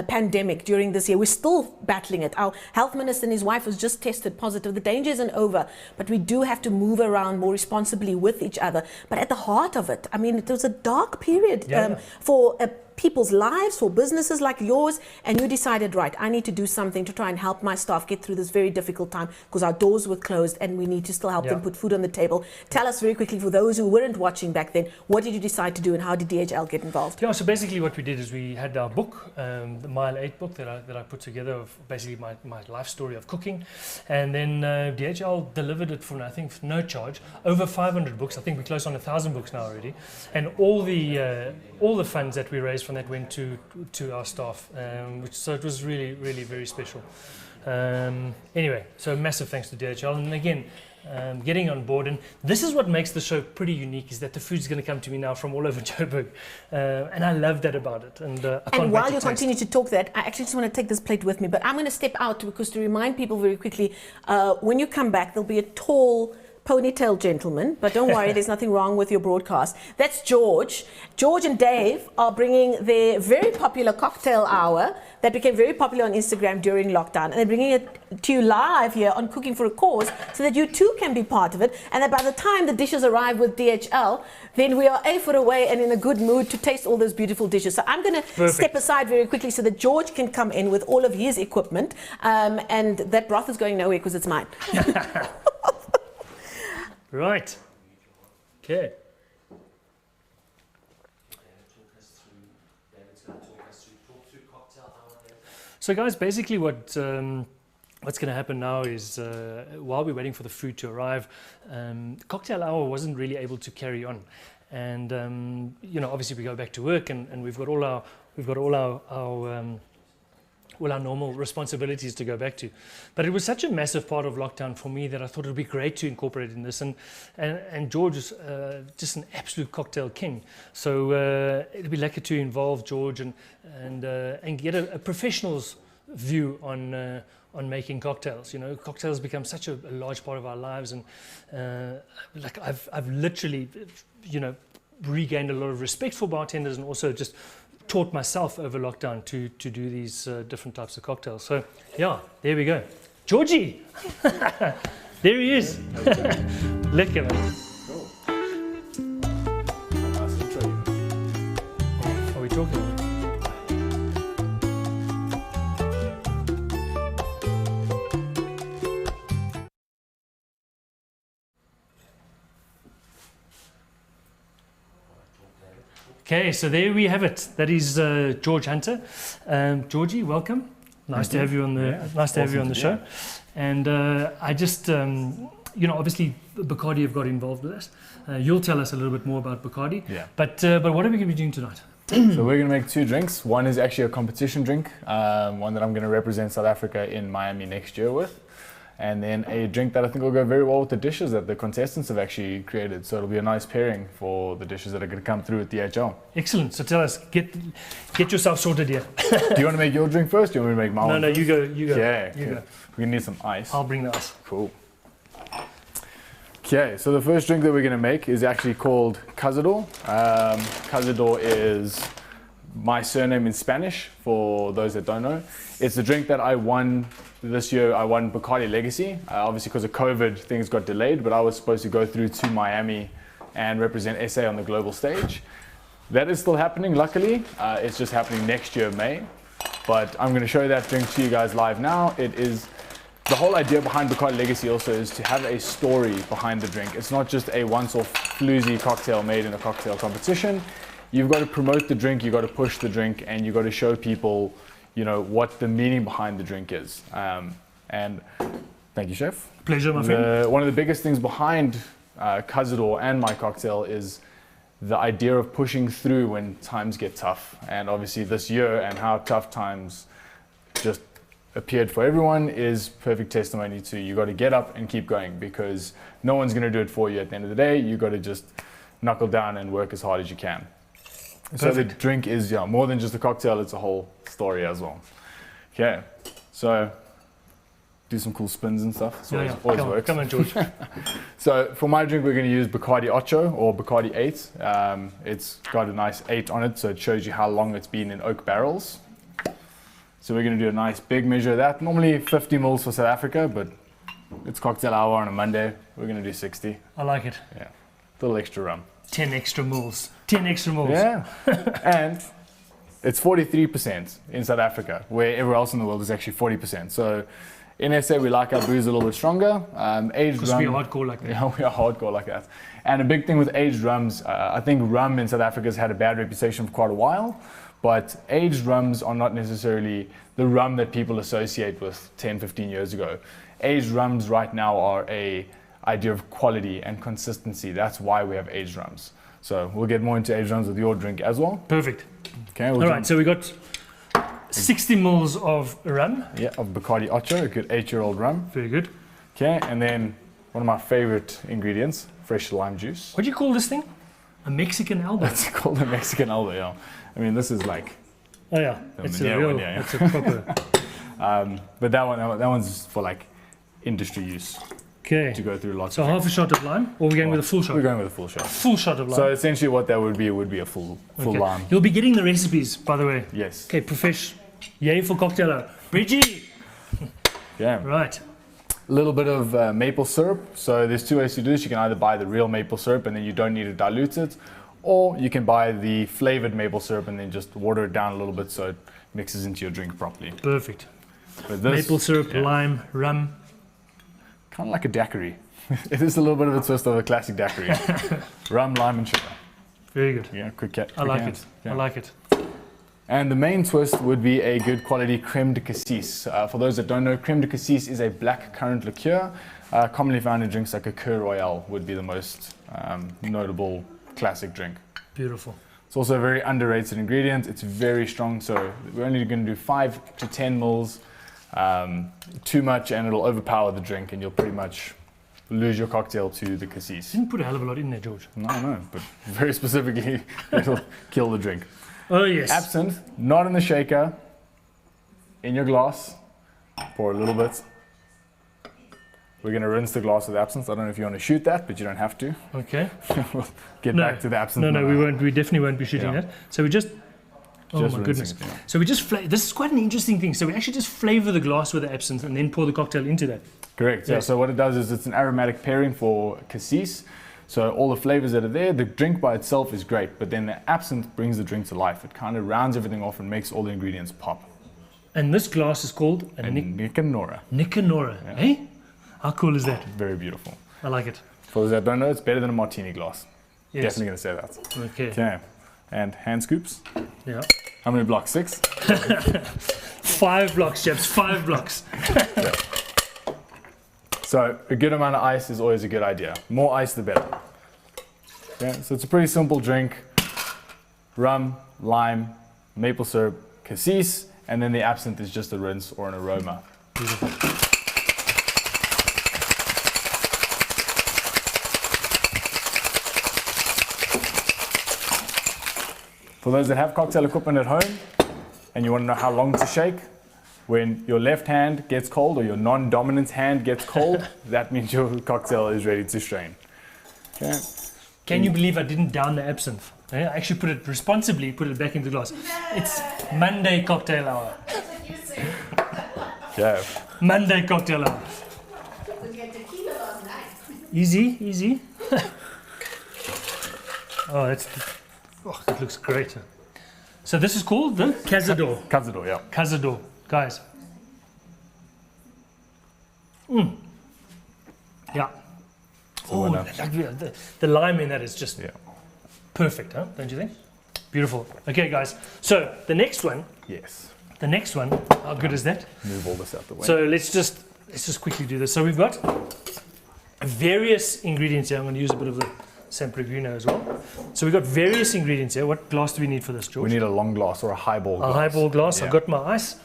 pandemic during this year. We're still battling it. Our health minister and his wife was just tested positive. The danger isn't over, but we do have to move around more responsibly with each other. But at the heart of it, it was a dark period for people's lives, for businesses like yours, and you decided, right, I need to do something to try and help my staff get through this very difficult time, because our doors were closed and we need to still help them put food on the table. Tell us very quickly, for those who weren't watching back then, what did you decide to do and how did DHL get involved? Yeah, so basically what we did is we had our book, the Mile 8 book that I put together of basically my life story of cooking, and then DHL delivered it for, I think, for no charge, over 500 books. I think we're close on 1,000 books now already, and all the funds that we raised from that went to our staff, so it was really, really very special. Anyway, so massive thanks to DHL, and again, getting on board. And this is what makes the show pretty unique, is that the food's going to come to me now from all over Joburg, and I love that about it. And while you continue to talk that, I actually just want to take this plate with me, but I'm going to step out, because to remind people very quickly, when you come back, there'll be a tall ponytail gentleman, but don't worry, there's nothing wrong with your broadcast. That's George. George and Dave are bringing their very popular cocktail hour that became very popular on Instagram during lockdown, and they're bringing it to you live here on Cooking for a Cause, so that you too can be part of it, and that by the time the dishes arrive with DHL, then we are for away and in a good mood to taste all those beautiful dishes. So I'm going to step aside very quickly so that George can come in with all of his equipment, and that broth is going nowhere because it's mine. Right. Okay. So guys, basically what's going to happen now is while we're waiting for the food to arrive, cocktail hour wasn't really able to carry on, and obviously we go back to work, and we've got all our normal responsibilities to go back to. But it was such a massive part of lockdown for me that I thought it would be great to incorporate in this, and George is just an absolute cocktail king, so it'd be lucky to involve George and get a professional's view on making cocktails. Cocktails become such a large part of our lives, and I've literally regained a lot of respect for bartenders, and also just taught myself over lockdown to do these different types of cocktails. So yeah, there we go. Georgie! There he is. Lekker man. Are we talking about? Okay, so there we have it. That is George Hunter. Georgie, welcome. Nice to have you on the show. And I just, obviously Bacardi have got involved with us. You'll tell us a little bit more about Bacardi. Yeah. But what are we going to be doing tonight? So we're going to make 2 drinks. One is actually a competition drink, one that I'm going to represent South Africa in Miami next year with. And then a drink that I think will go very well with the dishes that the contestants have actually created. So it'll be a nice pairing for the dishes that are going to come through at DHL. Excellent. So tell us, get yourself sorted here. Do you want to make your drink first? Do you want me to make my one? No, you go. Yeah, you go. We're going to need some ice. I'll bring the ice. Cool. Okay, so the first drink that we're going to make is actually called Cazador. Cazador is my surname in Spanish, for those that don't know. It's a drink that I won this year. I won Bacardi Legacy. Obviously, because of COVID, things got delayed, but I was supposed to go through to Miami and represent SA on the global stage. That is still happening, luckily. It's just happening next year, May. But I'm going to show that drink to you guys live now. It is the whole idea behind Bacardi Legacy also is to have a story behind the drink. It's not just a once-off floozy cocktail made in a cocktail competition. You've got to promote the drink, you've got to push the drink, and you've got to show people, what the meaning behind the drink is. And thank you, Chef. Pleasure, my friend. One of the biggest things behind Cazador and my cocktail is the idea of pushing through when times get tough. And obviously this year and how tough times just appeared for everyone is perfect testimony to you got to get up and keep going, because no one's going to do it for you at the end of the day. You got to just knuckle down and work as hard as you can. Perfect. So the drink is more than just a cocktail, it's a whole story as well. Okay, so do some cool spins and stuff. So always works. Come on, George. So for my drink, we're going to use Bacardi Ocho or Bacardi 8. It's got a nice 8 on it, so it shows you how long it's been in oak barrels. So we're going to do a nice big measure of that. Normally 50 mils for South Africa, but it's cocktail hour on a Monday. We're going to do 60. I like it. Yeah, a little extra rum. 10 extra mils. 10 extra mils. Yeah, and it's 43% in South Africa, where everywhere else in the world is actually 40%. So in SA, we like our booze a little bit stronger. Aged because rum. we are hardcore like that. Yeah, we are hardcore like that. And a big thing with aged rums, I think rum in South Africa has had a bad reputation for quite a while, but aged rums are not necessarily the rum that people associate with 10, 15 years ago. Aged rums right now are a idea of quality and consistency. That's why we have aged rums. So we'll get more into aged rums with your drink as well. Perfect. Okay. All right, so we got 60 mils of rum. Yeah, of Bacardi Ocho, a good 8-year-old rum. Very good. Okay, and then one of my favorite ingredients, fresh lime juice. What do you call this thing? A Mexican elbow. It's called a Mexican elbow, yeah. I mean, this is like... Oh yeah, it's a real, it's a proper... but that one's for like industry use. Okay. To go through lots of... So half a shot of lime, or we're going with a full shot? We're going with a full shot. Full shot of lime. So essentially what that would be a full lime. You'll be getting the recipes, by the way. Yes. Okay, profesh. Yay for cocktail. Bridgie! Yeah. Right. A little bit of maple syrup. So there's 2 ways to do this. You can either buy the real maple syrup and then you don't need to dilute it, or you can buy the flavored maple syrup and then just water it down a little bit so it mixes into your drink properly. Perfect. But this, maple syrup, lime, rum. Kind of like a daiquiri. It is a little bit of a twist of a classic daiquiri. Rum, lime and sugar. Very good. Yeah, quick cat. I like it. Yeah. I like it. And the main twist would be a good quality creme de cassis. For those that don't know, creme de cassis is a black currant liqueur, commonly found in drinks like a Cœur Royal would be the most notable classic drink. Beautiful. It's also a very underrated ingredient. It's very strong, so we're only going to do 5 to 10 mils. Too much and it'll overpower the drink and you'll pretty much lose your cocktail to the cassis. You didn't put a hell of a lot in there, George. No, but very specifically, it'll kill the drink. Oh, yes. Absinthe, not in the shaker, in your glass. Pour a little bit. We're going to rinse the glass with absinthe. I don't know if you want to shoot that, but you don't have to. Okay. We'll get back to the absinthe. No, we won't. We definitely won't be shooting that. So we just... Oh my goodness. So we just... This is quite an interesting thing. So we actually just flavor the glass with the absinthe and then pour the cocktail into that. Correct. Yeah. So what it does is it's an aromatic pairing for cassis. So all the flavors that are there, the drink by itself is great, but then the absinthe brings the drink to life. It kind of rounds everything off and makes all the ingredients pop. And this glass is called a Nicanora. Nicanora. Yeah. Hey? How cool is that? Very beautiful. I like it. For those that don't know, it's better than a martini glass. Yes. Definitely going to say that. Okay. Okay. and hand scoops. Yeah. How many blocks? 6? 5 blocks, chaps. 5 blocks. Yeah. So a good amount of ice is always a good idea. More ice, the better. Yeah. So it's a pretty simple drink. Rum, lime, maple syrup, cassis, and then the absinthe is just a rinse or an aroma. Beautiful. For those that have cocktail equipment at home and you want to know how long to shake, when your left hand gets cold or your non-dominant hand gets cold, that means your cocktail is ready to strain. Okay. Can you believe I didn't down the absinthe? I actually put it responsibly, put it back into the glass. It's Monday cocktail hour. Yeah. Monday cocktail hour. Easy, easy. Oh, that looks great. So this is called the Cazador. Cazador, yeah. Cazador, guys. Yeah. So the lime in that is just perfect, huh? Don't you think? Beautiful. Okay, guys. So the next one. Yes. The next one. How good is that? Move all this out the way. So let's just quickly do this. So we've got various ingredients here. I'm going to use a bit of the San Pellegrino as well. So we've got various ingredients here. What glass do we need for this, George? We need a long glass or a highball glass. A highball glass. Yeah. I've got my ice.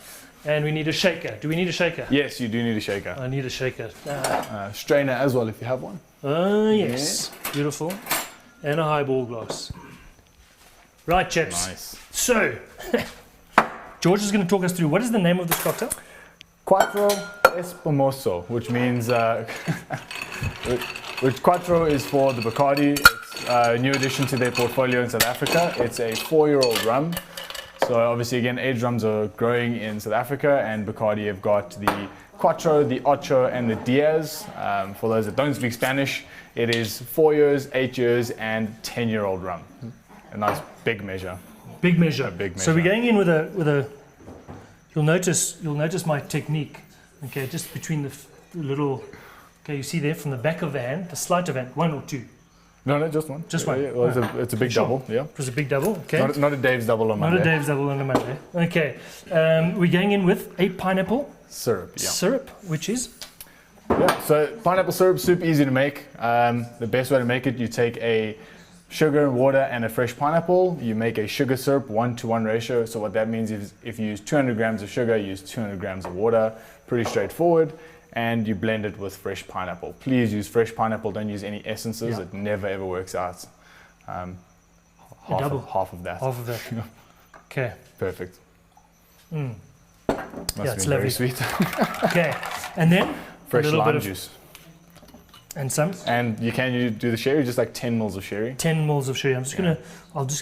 And we need a shaker. Do we need a shaker? Yes, you do need a shaker. I need a shaker. Strainer as well if you have one. Yes. Yeah. Beautiful. And a highball glass. Right, chaps. Nice. So, George is going to talk us through what is the name of this cocktail? Quattro Espumoso, which means which Quattro is for the Bacardi. It's a new addition to their portfolio in South Africa. It's a 4-year-old rum. So obviously, again, aged rums are growing in South Africa, and Bacardi have got the Quattro, the Ocho, and the Diaz. For those that don't speak Spanish, it is 4 years, 8 years, and 10-year-old rum. A nice big measure. Big measure. A big measure. So we're going in with a. You'll notice my technique. Okay, just between the little. Okay, you see there from the back of the hand, the sleight of hand, 1 or 2. No, just one. Just one. Yeah, well, it's a big double. Yeah. It was a big double. Okay. Not a Dave's double on Monday. Not a Dave's double on a Monday. Okay. We're going in with a pineapple syrup. Yeah. Syrup, which is. Yeah. So pineapple syrup, super easy to make. The best way to make it, you take a sugar, water, and a fresh pineapple. You make a sugar syrup 1-to-1 ratio. So what that means is if you use 200 grams of sugar, use 200 grams of water. Pretty straightforward. And you blend it with fresh pineapple. Please use fresh pineapple. Don't use any essences. Yeah. It never ever works out. Half of that. Half of that. Okay. Perfect. Mm. Must it's be lovely. Very sweet. Okay. And then fresh a little lime bit of juice. And some. And you do the sherry, just like 10 mils of sherry. 10 mils of sherry. I'm just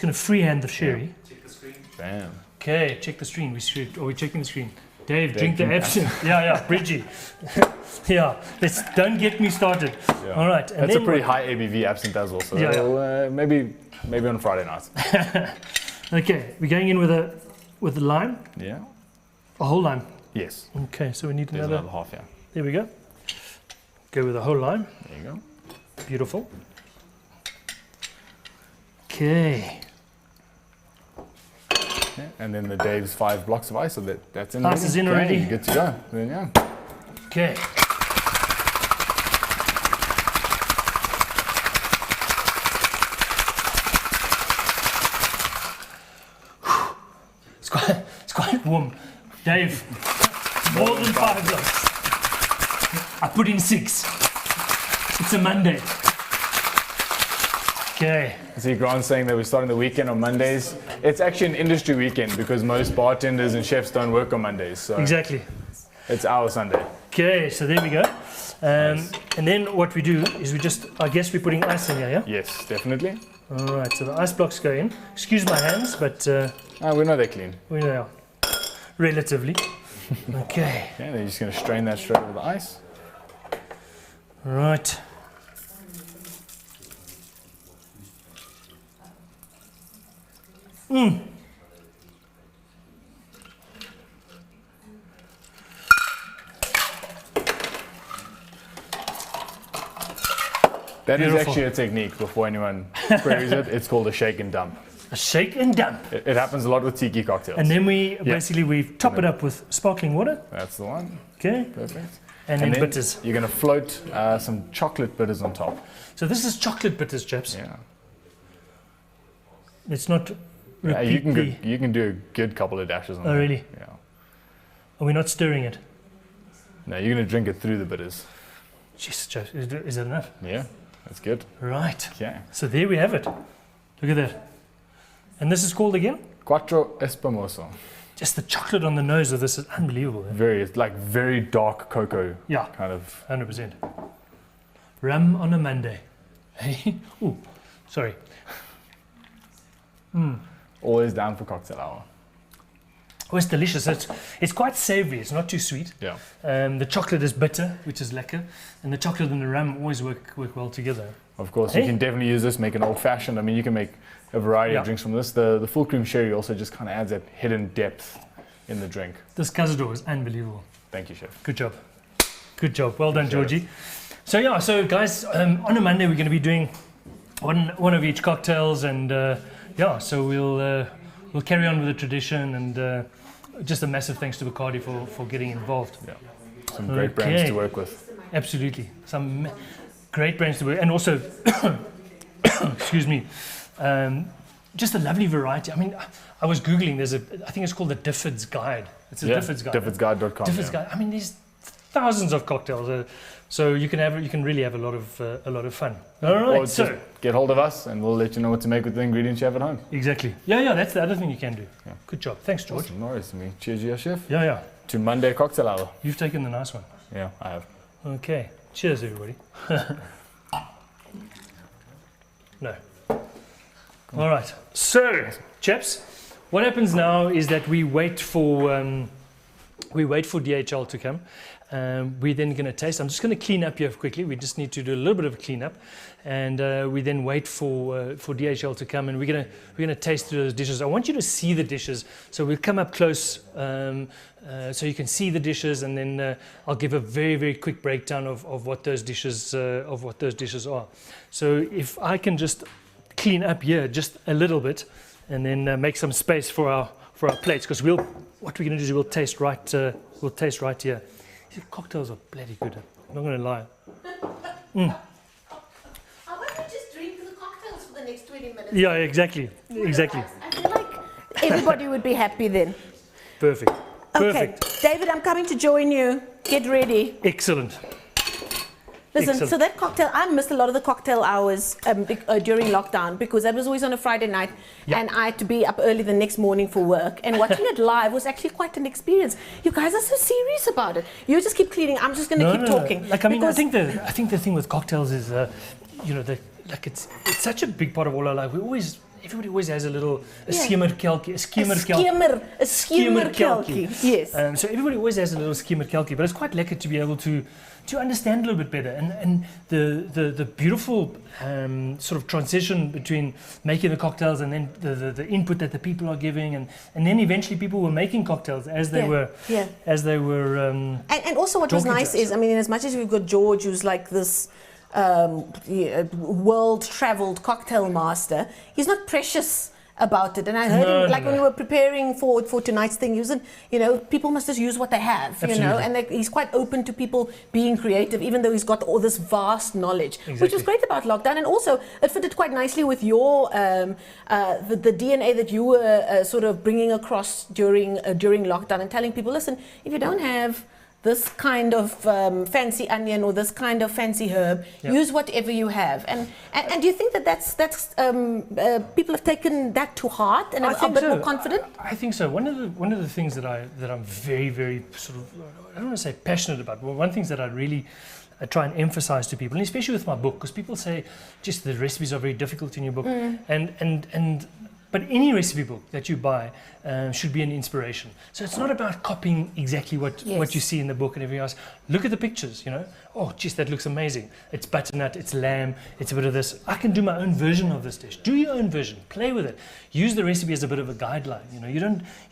gonna freehand the sherry. Yeah. Check the screen. Bam. Okay, check the screen. Are we checking the screen? Dave, drink the absinthe. Yeah, Bridgie. Yeah, don't get me started. Yeah. All right. And that's a pretty high ABV absinthe as well. So maybe on Friday night. Okay, we're going in with the lime. Yeah. A whole lime. Yes. Okay, so we need another half. Yeah. There we go. Go with a whole lime. There you go. Beautiful. Okay. Yeah, and then the Dave's 5 blocks of ice, so that's in. Ice is in already. You're good to go. Then yeah. Okay. It's quite warm. Dave, more than 5 blocks. I put in 6. It's a Monday. Okay. See, Grant's saying that we're starting the weekend on Mondays. It's actually an industry weekend because most bartenders and chefs don't work on Mondays. So exactly. It's our Sunday. Okay, so there we go. Nice. And then what we do is I guess we're putting ice in here, yeah? Yes, definitely. All right, so the ice blocks go in. Excuse my hands, but... we're not that clean. We know. Relatively. Okay. Yeah, they're just going to strain that straight over the ice. Right. That is actually a technique before anyone queries it. It's called a shake and dump. a shake and dump. It happens a lot with tiki cocktails. And then we we top it up with sparkling water. That's the one. Okay. Perfect. And then bitters. You're going to float some chocolate bitters on top. So this is chocolate bitters, chaps. Yeah. It's not. Yeah, you can do a good couple of dashes on Oh, that. really? Yeah. Are we not stirring it? No, you're going to drink it through the bitters. Jesus, chaps, is that enough? Yeah, that's good. Right. Okay. So there we have it. Look at that. And this is called again? Quattro Espumoso. Just the chocolate on the nose of this is unbelievable. Eh? It's like very dark cocoa. Yeah. Kind of. 100%. Rum on a Monday. Hey. Ooh, sorry. Always down for cocktail hour. Oh, it's delicious. It's quite savory. It's not too sweet. Yeah. The chocolate is bitter, which is lekker. And the chocolate and the rum always work well together. Of course, you can definitely use this, make an old fashioned. I mean, you can make a variety of drinks from this. The full cream sherry also just kind of adds that hidden depth in the drink. This Cazador is unbelievable. Thank you, chef. Good job. Good job. Well done, Georgie. So yeah, so guys, on a Monday we're going to be doing one of each cocktails, and so we'll carry on with the tradition, and just a massive thanks to Bacardi for getting involved. Yeah. Some great brands to work with. Absolutely. Some great brands to work, and also, excuse me, just a lovely variety. I mean, I was Googling, I think it's called the Difford's Guide. It's a Difford's Guide. Diffordsguide.com. Difford's Guide. I mean, there's thousands of cocktails, so you can really have a lot of fun. All right, or so get hold of us, and we'll let you know what to make with the ingredients you have at home. Exactly. Yeah, that's the other thing you can do. Yeah. Good job. Thanks, George. Awesome. No worries to me. Cheers, you, chef. Yeah. To Monday cocktail hour. You've taken the nice one. Yeah, I have. Okay. Cheers, everybody. No. All right. So, chaps, what happens now is that we wait for DHL to come. We're then going to taste. I'm just going to clean up here quickly. We just need to do a little bit of a cleanup, and we then wait for DHL to come, and we're going to taste through those dishes. I want you to see the dishes, so we'll come up close so you can see the dishes, and then I'll give a very, very quick breakdown of what those dishes are. So if I can just clean up here just a little bit, and then make some space for our plates, because what we're going to do is we'll taste right here. These cocktails are bloody good. I'm not going to lie. I want to just drink the cocktails for the next 20 minutes. Yeah, exactly. I feel like everybody would be happy then. Perfect. Okay, David, I'm coming to join you. Get ready. Excellent. Listen, so that cocktail, I missed a lot of the cocktail hours during lockdown, because that was always on a Friday night, and I had to be up early the next morning for work. And watching it live was actually quite an experience. You guys are so serious about it. You just keep cleaning. I'm just going to keep talking. No. Like, I mean, I think the thing with cocktails is, it's such a big part of all our life. Everybody always has a skimmer kelkie. A skimmer kelkie. Yes. So everybody always has a little skimmer kelkie, but it's quite lekker to be able to understand a little bit better, and the beautiful sort of transition between making the cocktails and then the input that the people are giving, and then eventually people were making cocktails as they were. And also what was nice is, I mean, as much as we've got George, who's like this world-traveled cocktail master, he's not precious about it. And I heard him, when we were preparing for tonight's thing, he wasn't, people must just use what they have, Absolutely. and he's quite open to people being creative, even though he's got all this vast knowledge, which was great about lockdown. And also, it fitted quite nicely with your, the DNA that you were sort of bringing across during lockdown, and telling people, listen, if you don't have this kind of fancy onion or this kind of fancy herb, use whatever you have. And do you think that's people have taken that to heart and are a bit more confident? I think so. One of the things that I'm very, very sort of, I don't want to say passionate about, but one of the things that I really try and emphasize to people, and especially with my book, because people say just the recipes are very difficult in your book, but any recipe book that you buy should be an inspiration. So it's not about copying exactly what you see in the book and everything else. Look at the pictures, Oh, geez, that looks amazing. It's butternut, it's lamb, it's a bit of this. I can do my own version of this dish. Do your own version. Play with it. Use the recipe as a bit of a guideline. You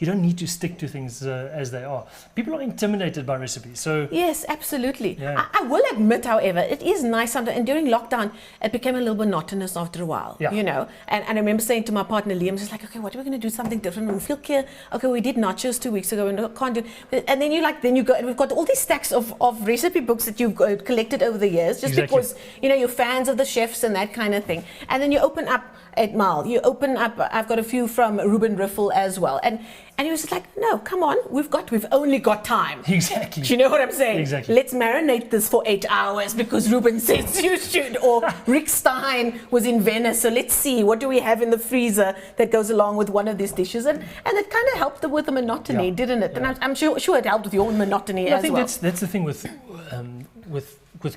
don't need to stick to things as they are. People are intimidated by recipes. So yes, absolutely. Yeah. I will admit, however, it is nice sometimes. And during lockdown, it became a little monotonous after a while. And I remember saying to my partner Liam mediums. It's like, okay, what are we going to do? Something different. We feel clear. Okay, we did nachos 2 weeks ago and can't do. And then you go, and we've got all these stacks of recipe books that you've collected over the years, just because you're fans of the chefs and that kind of thing. And then you open up at Mal. You open up. I've got a few from Ruben Riffel as well. And he was just like, no, come on, we've only got time. Exactly. Do you know what I'm saying? Exactly. Let's marinate this for 8 hours because Ruben says you should. Or Rick Stein was in Venice, so let's see, what do we have in the freezer that goes along with one of these dishes? And it kind of helped with the monotony, didn't it? Yeah. And I'm sure it helped with your own monotony as well. I think that's the thing with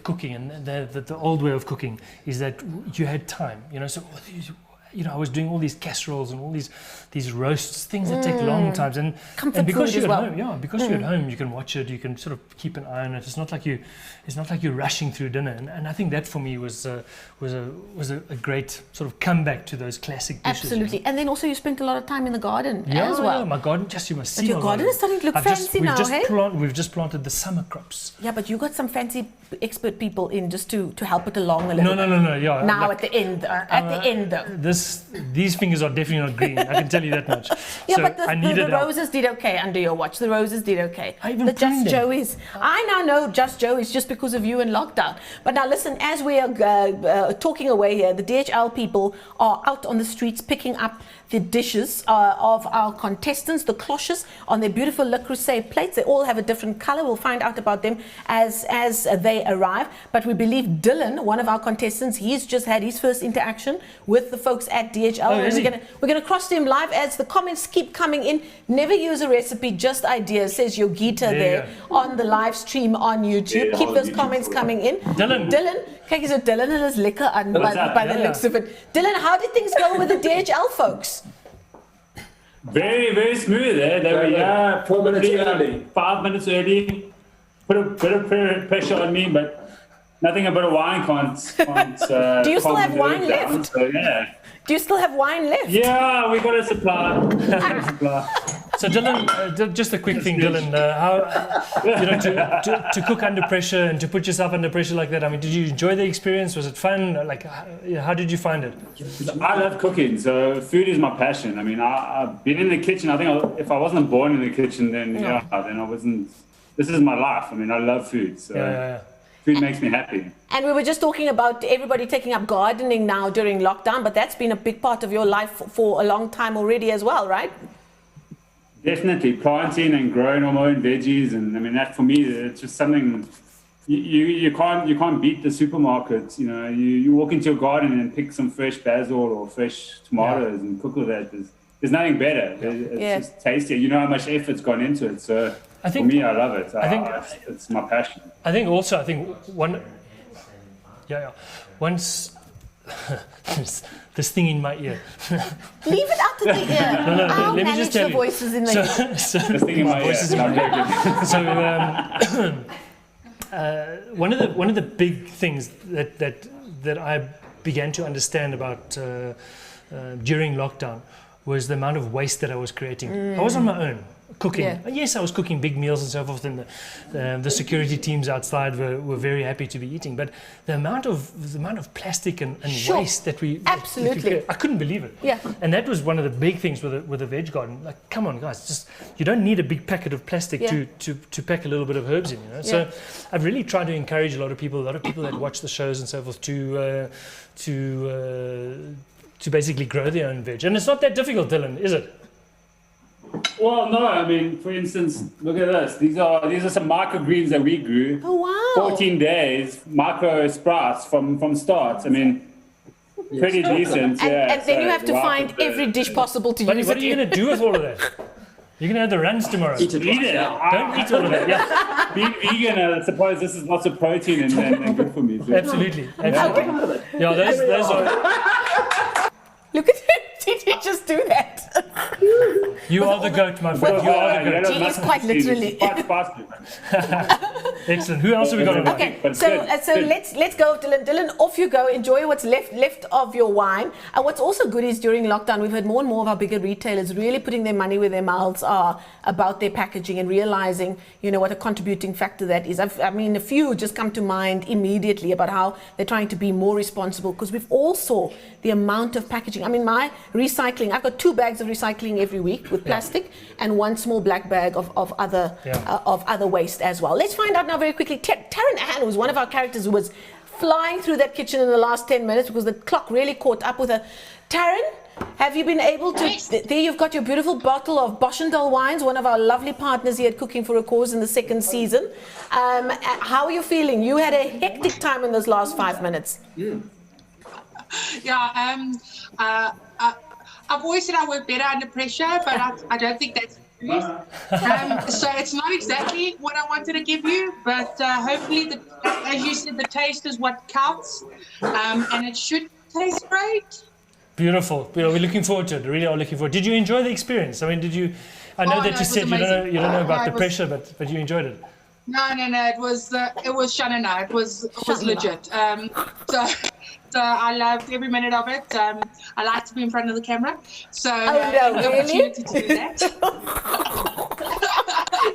cooking, and the old way of cooking is that you had time, so I was doing all these casseroles and all these roasts, things that take long times, and because you're at home, because you're at home, you can watch it, you can sort of keep an eye on it. It's not like you're rushing through dinner, and I think that for me was a great sort of comeback to those classic dishes. Absolutely, and then also you spent a lot of time in the garden as well. Yeah, my garden, you must see. But your garden is starting to look fancy now, hey? We've just planted the summer crops. Yeah, but you got some fancy expert people in just to help it along a little bit. No. Yeah. Now at the end, though. These fingers are definitely not green. I can tell you that much. Yeah, so but the roses did okay under your watch. The roses did okay. The Just Joey's. I now know Just Joey's just because of you in lockdown. But now listen, as we are talking away here, the DHL people are out on the streets picking up the dishes of our contestants, the cloches, on their beautiful Le Creuset plates. They all have a different color. We'll find out about them as they arrive. But we believe Dylan, one of our contestants, he's just had his first interaction with the folks at DHL. And we're gonna cross to him live as the comments keep coming in. Never use a recipe, just ideas, says Yogita there on the live stream on YouTube. Keep those comments coming in. Dylan. Kijk eens, Dylan is lekker aan by the looks of it. Dylan, how did things go with the DHL folks? Very, very smooth. They were 4 minutes early. 5 minutes early. Put a bit of pressure on me, but nothing about a wine can't do you still have wine left? So, yeah. Do you still have wine left? Yeah, we got a supply. So Dylan, just a quick thing, Dylan. How to cook under pressure and to put yourself under pressure like that. I mean, did you enjoy the experience? Was it fun? Like, how did you find it? I love cooking, so food is my passion. I mean, I've been in the kitchen. I think if I wasn't born in the kitchen, then I wasn't. This is my life. I mean, I love food. So food makes me happy. And we were just talking about everybody taking up gardening now during lockdown, but that's been a big part of your life for a long time already as well, right? Definitely, planting and growing all my own veggies, and I mean that for me, it's just something you can't beat the supermarkets. You walk into your garden and pick some fresh basil or fresh tomatoes and cook with that. There's nothing better. It's just tasty. You know how much effort's gone into it. So for me, I love it. It's my passion. I think once. This thing in my ear. Leave it out of the ear. No, I'll let me manage just tell the you. voices in the ear. This thing in my ear. So one of the big things that I began to understand about during lockdown was the amount of waste that I was creating. I was on my own cooking. Yeah. Yes, I was cooking big meals and so forth, and the security teams outside were very happy to be eating. But the amount of plastic and waste that we I couldn't believe it. Yeah. And that was one of the big things with the veg garden. Like, come on, guys, you don't need a big packet of plastic to pack a little bit of herbs in. So I've really tried to encourage a lot of people that watch the shows and so forth to basically grow their own veg. And it's not that difficult, Dylan, is it? Well, no. I mean, for instance, look at this. These are some microgreens that we grew. Oh wow! 14 days, micro sprouts from start. I mean, pretty decent. And then you have to find every dish possible to use it. What are you going to do with all of that? You're going to have the runs tomorrow. Eat it. Don't eat all of that. Yeah. Being vegan, I suppose this is lots of protein and good for me. So. Absolutely. Yeah, those are. Look at him. Did he just do that? You are the goat, my friend. You are the goat. He is quite literally. Excellent. Who else have we got on? Okay, so let's go, Dylan. Dylan, off you go. Enjoy what's left of your wine. And what's also good is during lockdown, we've heard more and more of our bigger retailers really putting their money where their mouths are about their packaging and realizing, what a contributing factor that is. I mean, a few just come to mind immediately about how they're trying to be more responsible, because we've all saw the amount of packaging. I mean, my recycling, I've got 2 bags of recycling every week with plastic and 1 small black bag of other waste as well. Let's find out now very quickly. Taryn Ann was one of our characters who was flying through that kitchen in the last 10 minutes because the clock really caught up with her. Taryn, have you been able to, there you've got your beautiful bottle of Boschendal wines, one of our lovely partners here at Cooking for a Cause in the 2nd season. How are you feeling? You had a hectic time in those last 5 minutes. I've always said I work better under pressure, but I don't think that's true. So it's not exactly what I wanted to give you, but hopefully, as you said, the taste is what counts, and it should taste great. Beautiful. We're looking forward to it. Really are looking forward. Did you enjoy the experience? I mean, did you? I know that you said you don't know about the pressure, but you enjoyed it. No. It was Shanana. It was legit. So I loved every minute of it. I like to be in front of the camera, so the opportunity to do that.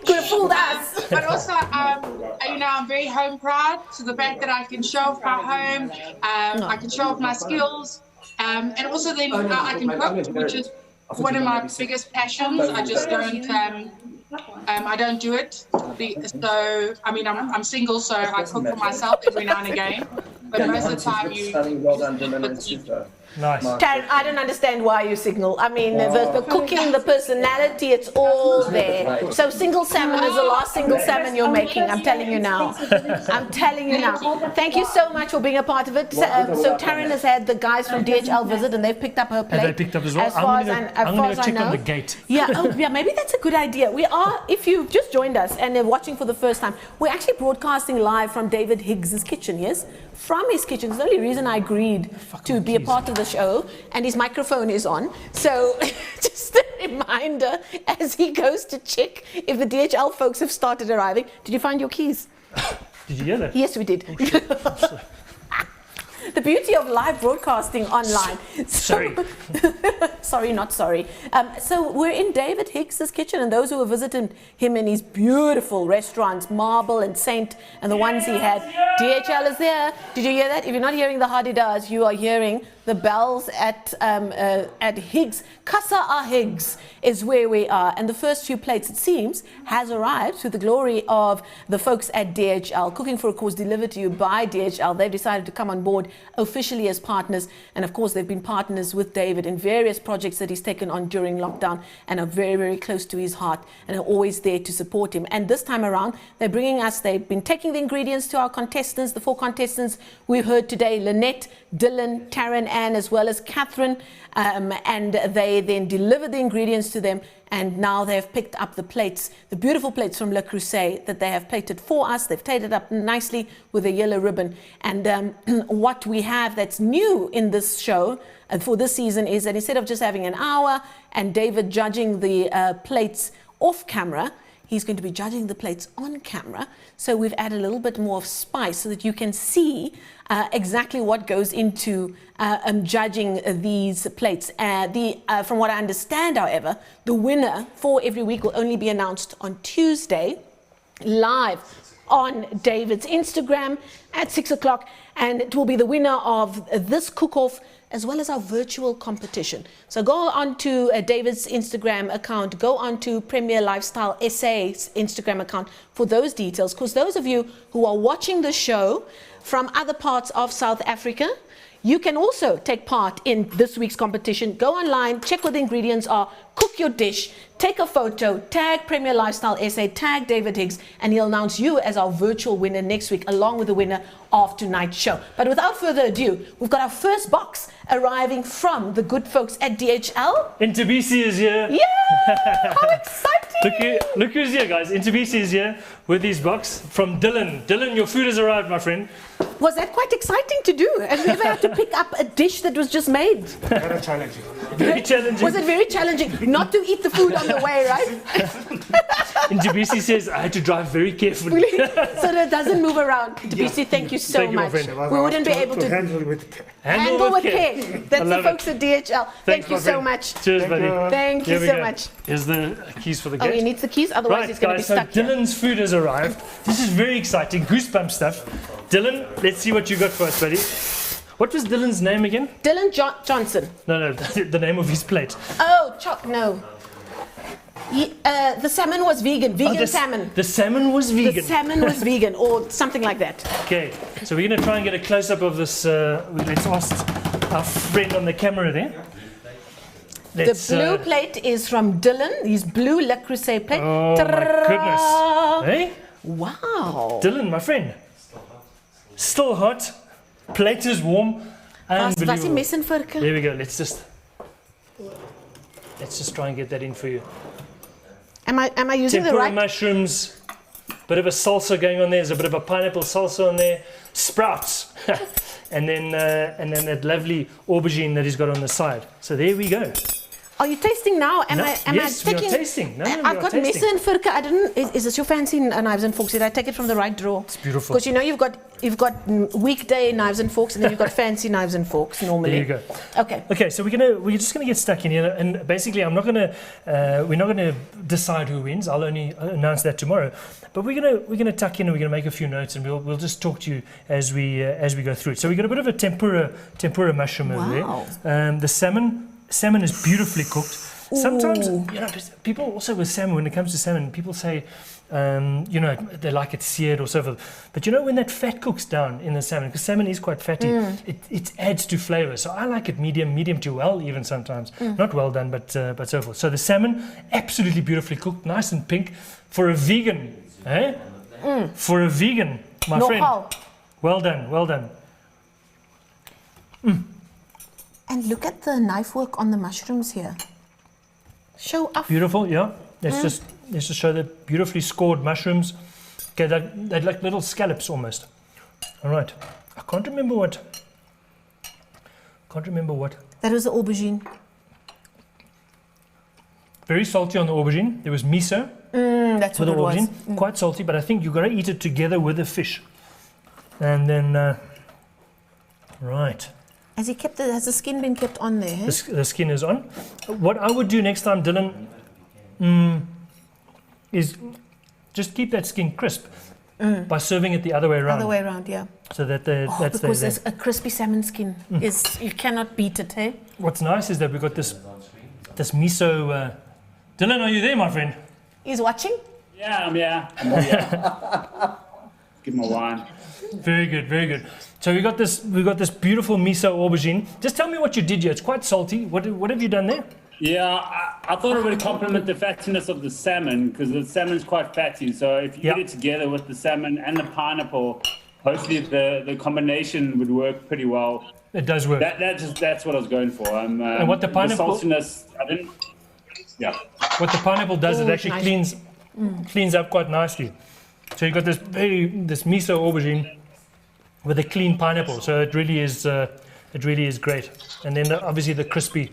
Could have fooled us. But also, I'm very home proud. So the fact that I can show off my home, I can show off my skills, and also then I can cook, which is one of my biggest passions. I just don't. I don't do it. So I mean, I'm single, so I cook for myself every now and again. But most of the time, well done, Dylan. It's super. Nice. Taryn, I don't understand why you signal. I mean, the cooking, the personality, it's all there. So single salmon is the last single salmon you're making. I'm telling you now. I'm telling you now. Thank you so much for being a part of it. So Taryn has had the guys from DHL visit, and they've picked up her plate. And they picked up as well. I'm going to check on the gate. Yeah, maybe that's a good idea. We are, if you've just joined us and are watching for the first time, we're actually broadcasting live from David Higgs's kitchen, yes? From his kitchen. It's the only reason I agreed to be a part of the show, and his microphone is on. So just a reminder as he goes to check if the DHL folks have started arriving. Did you find your keys? Did you hear that? Yes, we did. The beauty of live broadcasting online. Sorry. Sorry, not sorry. So we're in David Higgs's kitchen, and those who have visited him in his beautiful restaurants, Marble and Saint, and the ones he had, DHL is there. Did you hear that? If you're not hearing the hadi-das, you are hearing the bells at Higgs. Casa a Higgs is where we are, and the first few plates, it seems, has arrived to the glory of the folks at DHL. Cooking for a Cause delivered to you by DHL. They've decided to come on board officially as partners, and of course they've been partners with David in various projects that he's taken on during lockdown, and are very, very close to his heart, and are always there to support him. And this time around, they've been taking the ingredients to our contestants, the 4 contestants we've heard today: Lynette, Dylan, Taryn, Ann, as well as Catherine, and they then delivered the ingredients to them, and now they've picked up the plates, the beautiful plates from Le Creuset that they have plated for us. They've plated up nicely with a yellow ribbon, and what we have that's new in this show for this season is that instead of just having an hour and David judging the plates off camera, he's going to be judging the plates on camera. So we've added a little bit more of spice so that you can see exactly what goes into judging these plates. From what I understand, however, the winner for every week will only be announced on Tuesday, live on David's Instagram at 6 o'clock. And it will be the winner of this cook-off as well as our virtual competition. So go on to David's Instagram account, go on to Premier Lifestyle SA's Instagram account for those details, because those of you who are watching the show from other parts of South Africa, you can also take part in this week's competition. Go online, check what the ingredients are, cook your dish, take a photo, tag Premier Lifestyle SA, tag David Higgs, and he'll announce you as our virtual winner next week, along with the winner of tonight's show. But without further ado, we've got our first box arriving from the good folks at DHL. Intabisi is here. Yeah! How exciting! Look who's here, guys. Intabisi is here with his box from Dylan. Dylan, your food has arrived, my friend. Was that quite exciting to do? Have you ever had to pick up a dish that was just made? Very challenging. Very challenging. Was it very challenging not to eat the food on the way, right? And Jabisi says, I had to drive very carefully. So that it doesn't move around. Jabisi, thank you so Thank you, my much. friend. We wouldn't be able to handle with care. handle with care. That's the folks at DHL. Thank you my so friend. much. Cheers, buddy. Thank you Here we so go. much. Here's the keys for the Oh, gate. he needs the keys, otherwise Right, he's going to be guys, so stuck here. Dylan's food has arrived. This is very exciting, goosebump stuff. Dylan, let's see what you got for us, buddy. What was Dylan's name again? Dylan Johnson. No, the name of his plate. Oh, no. The salmon was vegan. Vegan salmon. The salmon was vegan. The salmon was vegan, or something like that. Okay, so we're going to try and get a close-up of this. Let's ask our friend on the camera there. The blue plate is from Dylan. His blue Le Creuset plate. Oh my goodness. Hey? Wow. Dylan, my friend. Still hot. Plate is warm. Was die Unbelievable. mes en vorke? There we go. Let's just try and get that in for you. Am I using the Tempura right? mushrooms. Bit of a salsa going on there. There's a bit of a pineapple salsa on there. Sprouts. and then that lovely aubergine that he's got on the side. So there we go. Are you tasting now? Am Yes, I we are taking? tasting. No, we I've are got tasting. messe and vorke. I didn't. Is this your fancy knives and forks? Did I take it from the right drawer? It's beautiful. Because you know you've got weekday knives and forks, and then you've got fancy knives and forks normally. There you go. Okay. Okay, so we're just gonna get stuck in here, and basically we're not gonna decide who wins. I'll only announce that tomorrow. But we're gonna tuck in and we're gonna make a few notes, and we'll just talk to you as we go through it. So we got a bit of a tempura mushroom over there. The salmon is beautifully cooked. Sometimes, people also with salmon, when it comes to salmon, people say, they like it seared or so forth. But when that fat cooks down in the salmon, because salmon is quite fatty, it adds to flavor. So I like it medium to well, even sometimes. Not well done, but so forth. So the salmon, absolutely beautifully cooked, nice and pink. For a vegan, For a vegan, my friend. Well done. And look at the knife work on the mushrooms here. Show off. Beautiful, yeah. Let's just show the beautifully scored mushrooms. Okay, they're like little scallops almost. All right. I can't remember what. That was the aubergine. Very salty on the aubergine. There was miso. That's what with the it was. aubergine. Quite salty, but I think you've got to eat it together with the fish. And then, right. Has the skin been kept on there? The skin is on. What I would do next time, Dylan, is just keep that skin crisp by serving it the other way around. Other way around, yeah. So that because there's a crispy salmon skin you cannot beat it, hey? What's nice is that we've got this miso. Dylan, are you there, my friend? He's watching? Yeah, I'm here. Give him a wine. Very good. So we got this beautiful miso aubergine. Just tell me what you did here. It's quite salty. What have you done there? Yeah, I thought it would complement the fattiness of the salmon because the salmon's quite fatty. So if you eat it together with the salmon and the pineapple, hopefully the combination would work pretty well. It does work. That's what I was going for. And what the pineapple, the saltiness, What the pineapple does, it actually cleans up quite nicely. So you got this miso aubergine with a clean pineapple. So it really is great. And then obviously the crispy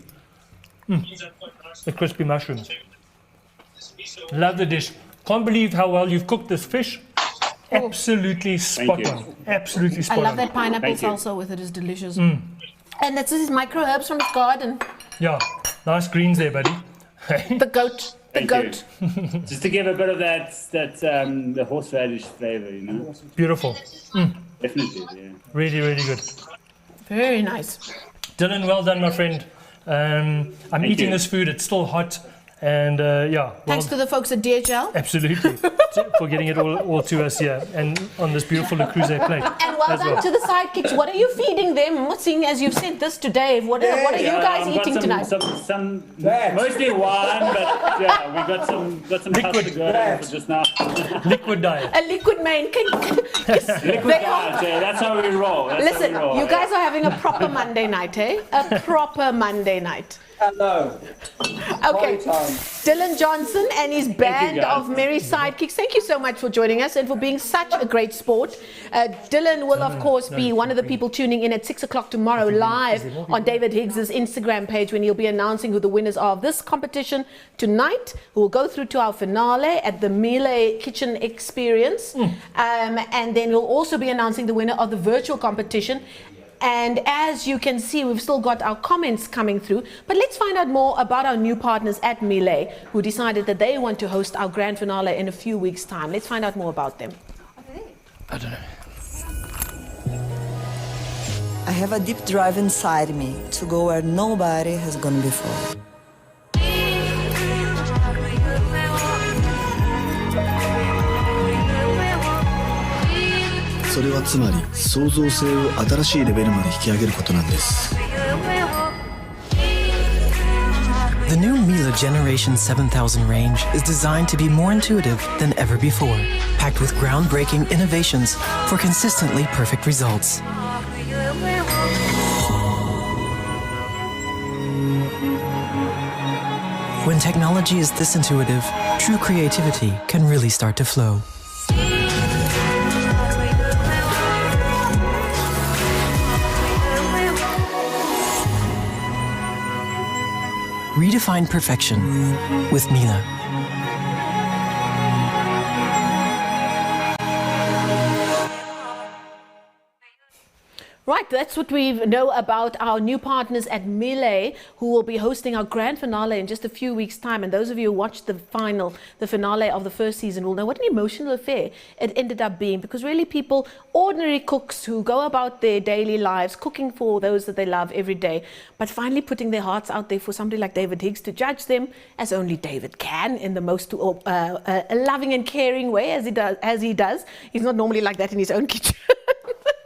mushrooms. Love the dish. Can't believe how well you've cooked this fish. Absolutely spot on. Absolutely spot on. I love that pineapple salsa with it. Is delicious. And that's his micro herbs from his garden. Yeah, nice greens there, buddy. The goat. Just to give a bit of that the horseradish flavor, Beautiful. Definitely, yeah. Really good. Very nice. Dylan, well done, my friend. I'm eating this food. It's still hot. And thanks to the folks at DHL. Absolutely. For getting it all to us here and on this beautiful Le Creuset plate. And well done to the sidekicks. What are you feeding them? Seeing as you've sent this to Dave, what are you guys eating tonight? Some mostly wine, but we got some liquid to go for just now. Liquid diet. A liquid main. Liquid diet. That's how we roll. Listen, you guys are having a proper Monday night, eh? A proper Monday night. Hello. Okay, Dylan Johnson and his band of merry sidekicks. Thank you so much for joining us and for being such a great sport. Dylan will, of course, be one of the people tuning in at 6 o'clock tomorrow live on David Higgs's Instagram page when he'll be announcing who the winners are of this competition tonight. We'll go through to our finale at the Melee Kitchen Experience. And then we'll also be announcing the winner of the virtual competition. And as you can see, we've still got our comments coming through. But let's find out more about our new partners at Melee, who decided that they want to host our grand finale in a few weeks' time. Let's find out more about them. I don't know. I have a deep drive inside me to go where nobody has gone before. それはつまり創造性を新しいレベルまで引き上げることなんです。 The new Miele Generation 7000 range is designed to be more intuitive than ever before, packed with groundbreaking innovations for consistently perfect results. When technology is this intuitive, true creativity can really start to flow. Redefine perfection with Miele. Right, that's what we know about our new partners at Melee, who will be hosting our grand finale in just a few weeks' time. And those of you who watched the finale of the first season will know what an emotional affair it ended up being, because really people, ordinary cooks who go about their daily lives, cooking for those that they love every day, but finally putting their hearts out there for somebody like David Higgs to judge them, as only David can, in the most loving and caring way, as he does. He's not normally like that in his own kitchen.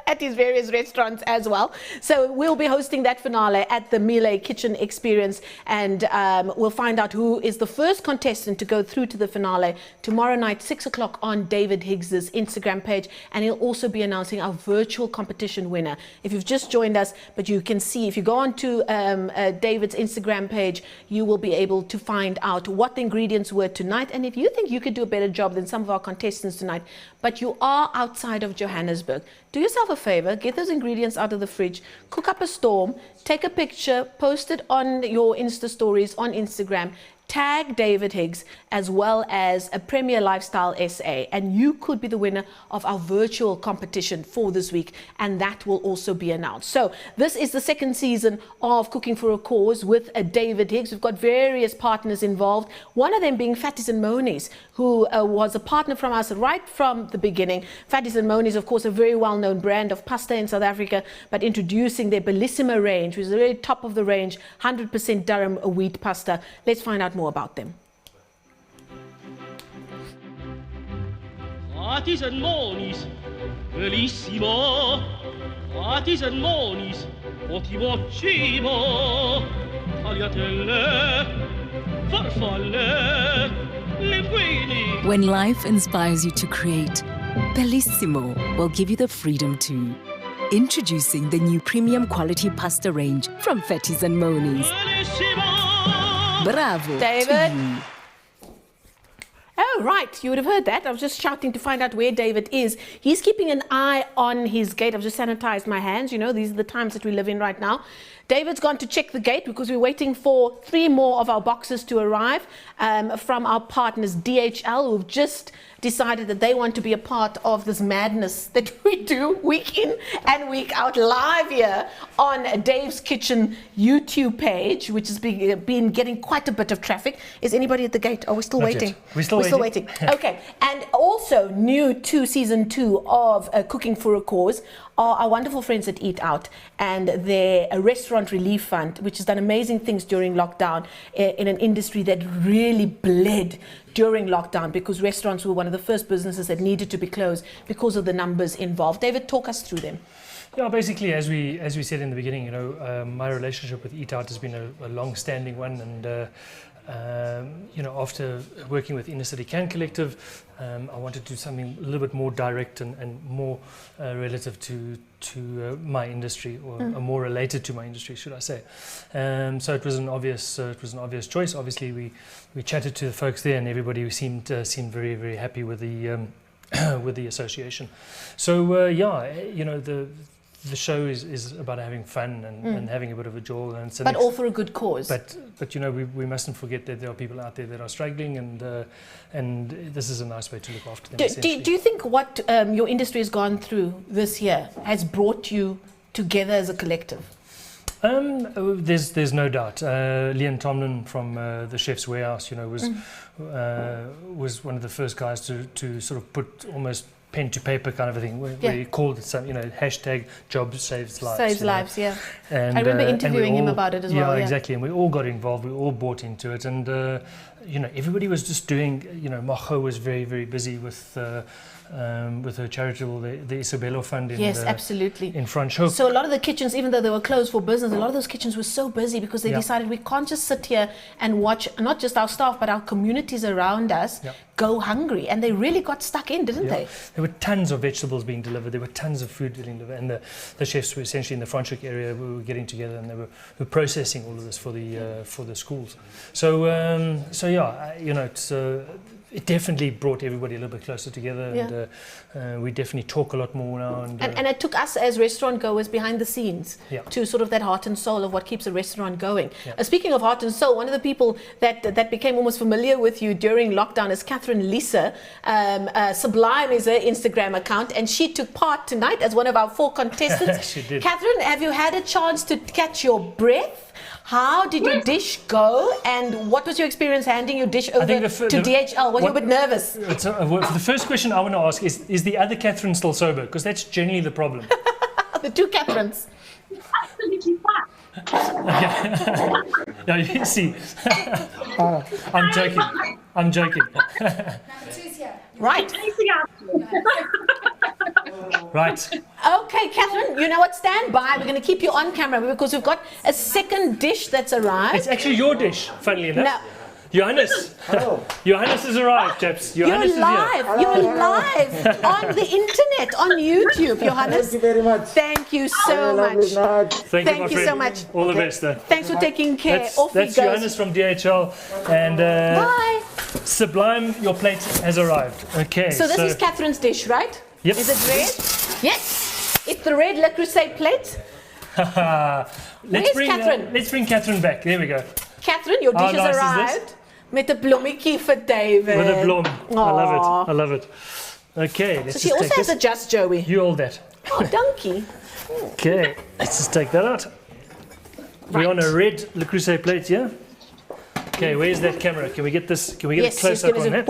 At his various restaurants as well. So we'll be hosting that finale at the Melee Kitchen Experience, and we'll find out who is the first contestant to go through to the finale tomorrow night, 6 o'clock on David Higgs's Instagram page, and he'll also be announcing our virtual competition winner. If you've just joined us, but you can see, if you go on to David's Instagram page, you will be able to find out what the ingredients were tonight. And if you think you could do a better job than some of our contestants tonight, but you are outside of Johannesburg, do yourself a favor, get those ingredients out of the fridge, cook up a storm, take a picture, post it on your Insta stories on Instagram, tag David Higgs as well as a Premier Lifestyle SA, and you could be the winner of our virtual competition for this week, and that will also be announced. So this is the second season of Cooking for a Cause with David Higgs. We've got various partners involved, one of them being Fatties and Monies, who was a partner from us right from the beginning. Fatties and Monies, of course, a very well-known brand of pasta in South Africa, but introducing their Bellissima range, which is the very top of the range, 100% Durham wheat pasta. Let's find out more about them. Fatties and Monies, bellissimo. Fatties and Monies, ottimo cibo. Tagliatelle, farfalle, linguini. When life inspires you to create, Bellissimo will give you the freedom to. Introducing the new premium quality pasta range from Fatties and Monies. Bravo, David. Oh, right. You would have heard that. I was just shouting to find out where David is. He's keeping an eye on his gate. I've just sanitized my hands. You know, these are the times that we live in right now. David's gone to check the gate because we're waiting for 3 more of our boxes to arrive from our partners DHL, who've just decided that they want to be a part of this madness that we do week in and week out live here on Dave's Kitchen YouTube page, which has been getting quite a bit of traffic. Is anybody at the gate? Are we still waiting? We're still waiting. Okay. And also new to season 2 of Cooking for a Cause are our wonderful friends at Eat Out and their Restaurant Relief Fund, which has done amazing things during lockdown in an industry that really bled during lockdown, because restaurants were one of the first businesses that needed to be closed because of the numbers involved. David, talk us through them. Yeah, basically, as we said in the beginning, you know, my relationship with Eat Out has been a long-standing one, and after working with Inner City Can Collective, I wanted to do something a little bit more direct and more relative to my industry, or more related to my industry, should I say? So it was an obvious choice. Obviously, we chatted to the folks there, and everybody seemed very, very happy with the with the association. So the show is about having fun and having a bit of a jaw, and but all for a good cause. But we mustn't forget that there are people out there that are struggling, and this is a nice way to look after them. Do you think what your industry has gone through this year has brought you together as a collective? There's no doubt. Leon Tomlin from the Chef's Warehouse, was one of the first guys to sort of put almost pen to paper kind of a thing, where he called it some, hashtag job saves lives. Saves lives, yeah. And, I remember interviewing him about it as well. Yeah, exactly. And we all got involved. We all bought into it, and everybody was just doing. Macho was very, very busy with her charitable, the Isabello Fund absolutely. in Franschhoek. So a lot of the kitchens, even though they were closed for business, a lot of those kitchens were so busy because they decided we can't just sit here and watch not just our staff but our communities around us go hungry, and they really got stuck in, didn't they? There were tons of vegetables being delivered, there were tons of food being delivered, and the chefs were essentially in the Franschhoek area. We were getting together, and they were processing all of this for the schools. So it definitely brought everybody a little bit closer together, and we definitely talk a lot more now. And it took us as restaurant goers behind the scenes to sort of that heart and soul of what keeps a restaurant going. Speaking of heart and soul, one of the people that became almost familiar with you during lockdown is Catherine Lisa. Sublime is her Instagram account, and she took part tonight as one of our 4 contestants. She did. Catherine, have you had a chance to catch your breath? How did your dish go, and what was your experience handing your dish over to DHL? Were you a bit nervous? The first question I want to ask is the other Catherine still sober? Because that's generally the problem. The 2 Catherines. Absolutely fine. Yeah, you see. I'm joking. Right. Right. Okay, Catherine, you know what? Stand by. We're going to keep you on camera because we've got a second dish that's arrived. It's actually your dish, funnily enough. No. Johannes. Johannes has arrived, chaps. Johannes You're live. You're live on the internet, on YouTube, Johannes. Thank you very much. Thank you so much. Thank you so much. All the best, though. Thanks for taking care. That's Johannes from DHL. And bye. Sublime, your plate has arrived. Okay. So this is Catherine's dish, right? Yep. Is it red? Yes. It's the red Le Creuset plate. Let's bring Catherine back. There we go. Catherine, your dish has arrived. Met 'n blommetjie vir David. With a blom. I love it. Okay, let's she just also take has this. a Just Joey. You hold that. Oh, donkey. Okay, let's just take that out. We're on a red Le Creuset plate, yeah? Okay, where's that camera? Can we get this? Can we get a close up on that?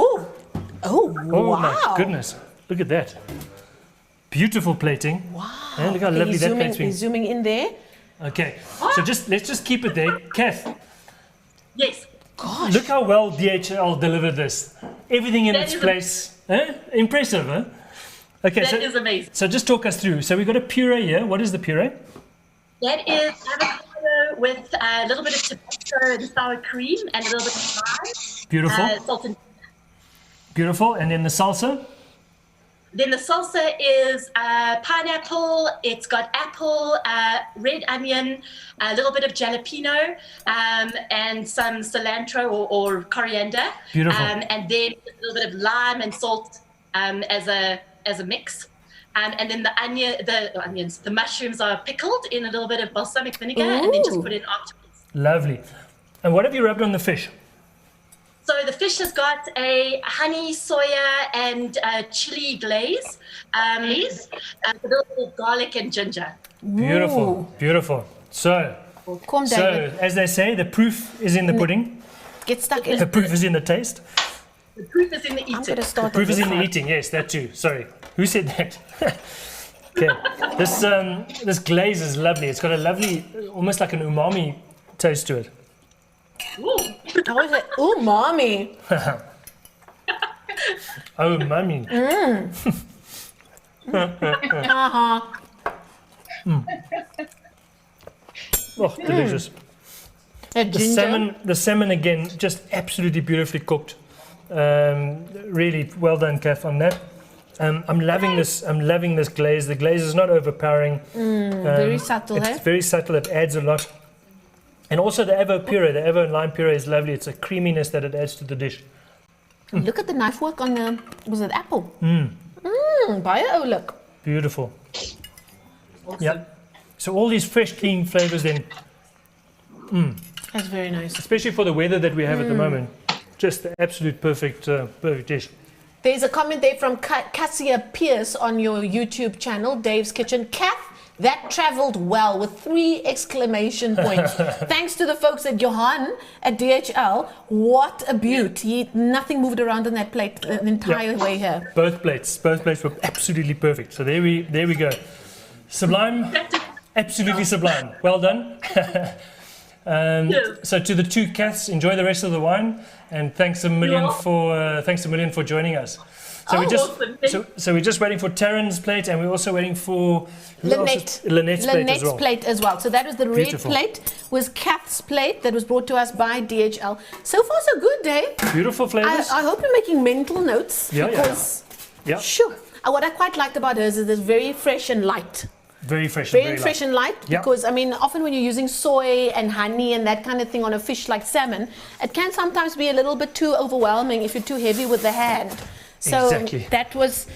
Oh, wow. My goodness. Look at that. Beautiful plating. Wow. And look how lovely that plate's been. He's zooming in there. Okay, so let's just keep it there. Kath. Yes. Gosh. Look how well DHL delivered this. Everything in its place. Impressive, huh? Okay, that is amazing. So just talk us through. So we've got a puree here. What is the puree? That is avocado with a little bit of Tabasco and sour cream and a little bit of lime. Beautiful. Salt and Beautiful. And then the salsa? Then the salsa is pineapple, it's got apple, red onion, a little bit of jalapeno, and some cilantro or coriander. Beautiful. And then a little bit of lime and salt as a mix. And then the mushrooms are pickled in a little bit of balsamic vinegar and then just put in afterwards. Lovely. And what have you rubbed on the fish? So the fish has got a honey, soya, and chili glaze, with a little bit of garlic and ginger. Beautiful, beautiful. So, as they say, the proof is in the pudding. Get stuck in. The proof is in the taste. The proof is in the eating. The proof is in the eating. Yes, that too. Sorry, who said that? Okay, this glaze is lovely. It's got a lovely, almost like an umami taste to it. Ooh. I was like, ooh, mommy. Oh, mummy. Oh, delicious. The salmon again, just absolutely beautifully cooked. Really well done, Kath, on that. I'm loving this. I'm loving this glaze. The glaze is not overpowering. Very subtle. It's very subtle. It adds a lot. And also the avo puree, the avo and lime puree is lovely. It's a creaminess that it adds to the dish. Look at the knife work on the, was it apple? Baie look. Beautiful. Awesome. Yeah. So all these fresh, clean flavors then. That's very nice. Especially for the weather that we have at the moment. Just the absolute perfect dish. There's a comment there from Cassia Pierce on your YouTube channel, Dave's Kitchen. Kath, that travelled well with 3 exclamation points. Thanks to the folks at Johan at DHL. What a beaut. Nothing moved around on that plate the entire way here. Both plates were absolutely perfect. So there we go. Sublime, absolutely sublime. Well done. So to the 2 Kaths, enjoy the rest of the wine, and thanks a million for joining us. So we're just waiting for Taryn's plate, and we're also waiting for Lynette's plate as well. So that was the red plate, was Kath's plate that was brought to us by DHL. So far so good, Dave. Beautiful flavors. I hope you're making mental notes. Yeah. Sure. What I quite liked about hers is it's very fresh and light. Very fresh and light. Because I mean, often when you're using soy and honey and that kind of thing on a fish like salmon, it can sometimes be a little bit too overwhelming if you're too heavy with the hand. So that was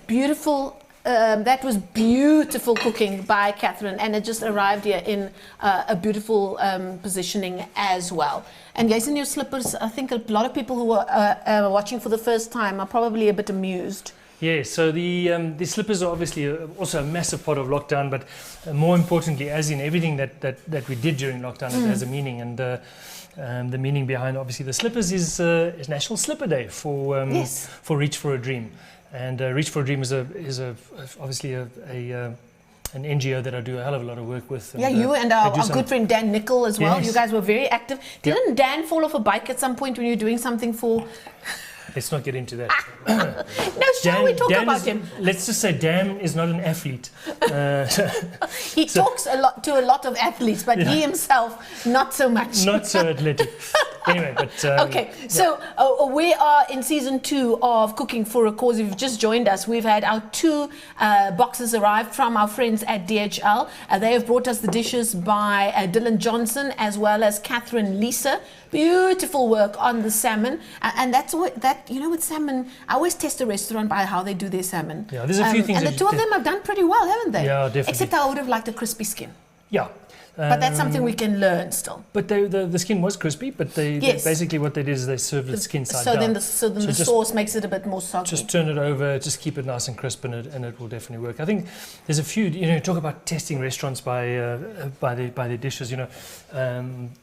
beautiful. That was beautiful cooking by Catherine, and it just arrived here in a beautiful positioning as well. And guys, in your slippers, I think a lot of people who are watching for the first time are probably a bit amused. Yeah, so the slippers are obviously also a massive part of lockdown, but more importantly, as in everything that we did during lockdown, it has a meaning, and the meaning behind obviously the slippers is National Slipper Day for Reach for a Dream, and Reach for a Dream is obviously an NGO that I do a hell of a lot of work with. And, you and our good friend Dan Nickel as well. Yes. You guys were very active. Didn't Dan fall off a bike at some point when you were doing something for? Let's not get into that. No, shall we talk about him? Let's just say Dan is not an athlete. He talks to a lot of athletes, but he himself, not so much. Not so athletic. Anyway, but... okay, so we are in season 2 of Cooking for a Cause. If you've just joined us, we've had our 2 boxes arrived from our friends at DHL. They have brought us the dishes by Dylan Johnson as well as Catherine Lisa. Beautiful work on the salmon, and that's what with salmon. I always test a restaurant by how they do their salmon. Yeah, there's a few things. And the 2 of them have done pretty well, haven't they? Yeah, definitely. Except I would have liked a crispy skin. Yeah. But that's something we can learn still. But the skin was crispy, but they basically what they did is they served the skin side down. Then the sauce makes it a bit more soggy. Just turn it over, just keep it nice and crisp, and it will definitely work. I think there's a few, talk about testing restaurants by their dishes.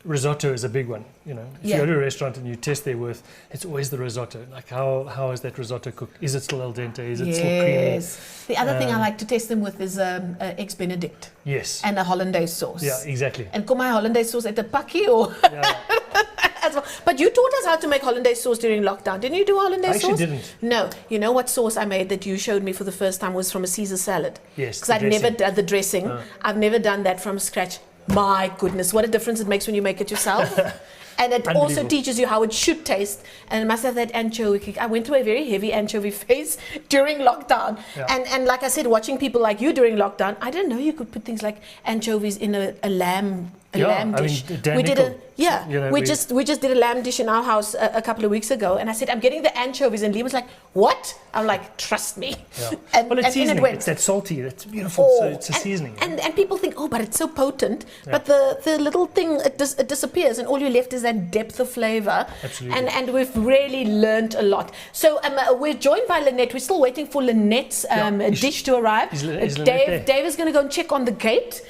Risotto is a big one. If you go to a restaurant and you test their worth, it's always the risotto. Like how is that risotto cooked? Is it still al dente? Is it still creamy? The other thing I like to test them with is eggs Benedict. Yes. And a hollandaise sauce. Yeah, exactly. And come my hollandaise sauce at a pakkie or as well. But you taught us how to make hollandaise sauce during lockdown. Didn't you do hollandaise sauce? I actually didn't. No. You know what sauce I made that you showed me for the first time was from a Caesar salad? Yes. Because I'd never done the dressing. I've never done that from scratch. My goodness, what a difference it makes when you make it yourself. And it also teaches you how it should taste. And it must have that anchovy. I went through a very heavy anchovy phase during lockdown. Yeah. And like I said, watching people like you during lockdown, I didn't know you could put things like anchovies in a lamb dish. We just did a lamb dish in our house a couple of weeks ago, and I said, I'm getting the anchovies, and Lee was like, what? I'm like, trust me. Yeah. Well, it's seasoning. It's that salty. That's beautiful. So it's a seasoning. And people think, but it's so potent. Yeah. But the little thing, it disappears, and all you're left is that depth of flavor. Absolutely. And we've really learned a lot. So we're joined by Lynette. We're still waiting for Lynette's dish to arrive. Dave is going to go and check on the gate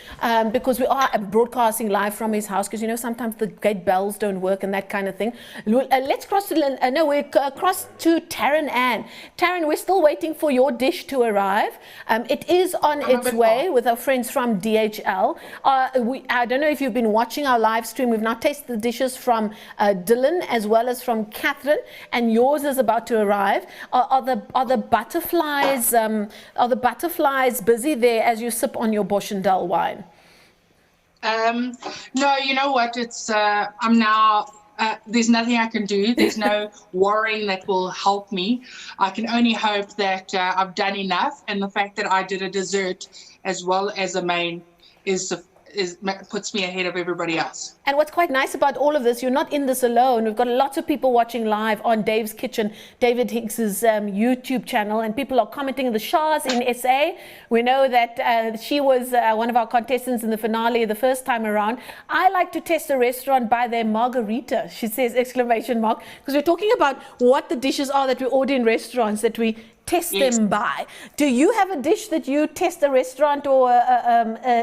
because we are broadcasting live from his house, because sometimes the gate bells don't work and that kind of thing. Let's cross to we're across to Taryn Ann. Taryn, we're still waiting for your dish to arrive. It is on its way with our friends from DHL. I don't know if you've been watching our live stream. We've now tasted the dishes from Dylan as well as from Catherine, and yours is about to arrive. Are the butterflies busy there as you sip on your Bosch and Dell wine? No, you know what? It's I'm now. There's nothing I can do. There's no worrying that will help me. I can only hope that I've done enough, and the fact that I did a dessert as well as a main puts me ahead of everybody else. And what's quite nice about all of this, you're not in this alone. We've got lots of people watching live on Dave's Kitchen, David Higgs's YouTube channel, and people are commenting. The Shahs in SA, we know that she was one of our contestants in the finale the first time around. I like to test a restaurant by their margarita, she says, exclamation mark, because we're talking about what the dishes are that we order in restaurants that we test them by. Do you have a dish that you test a restaurant or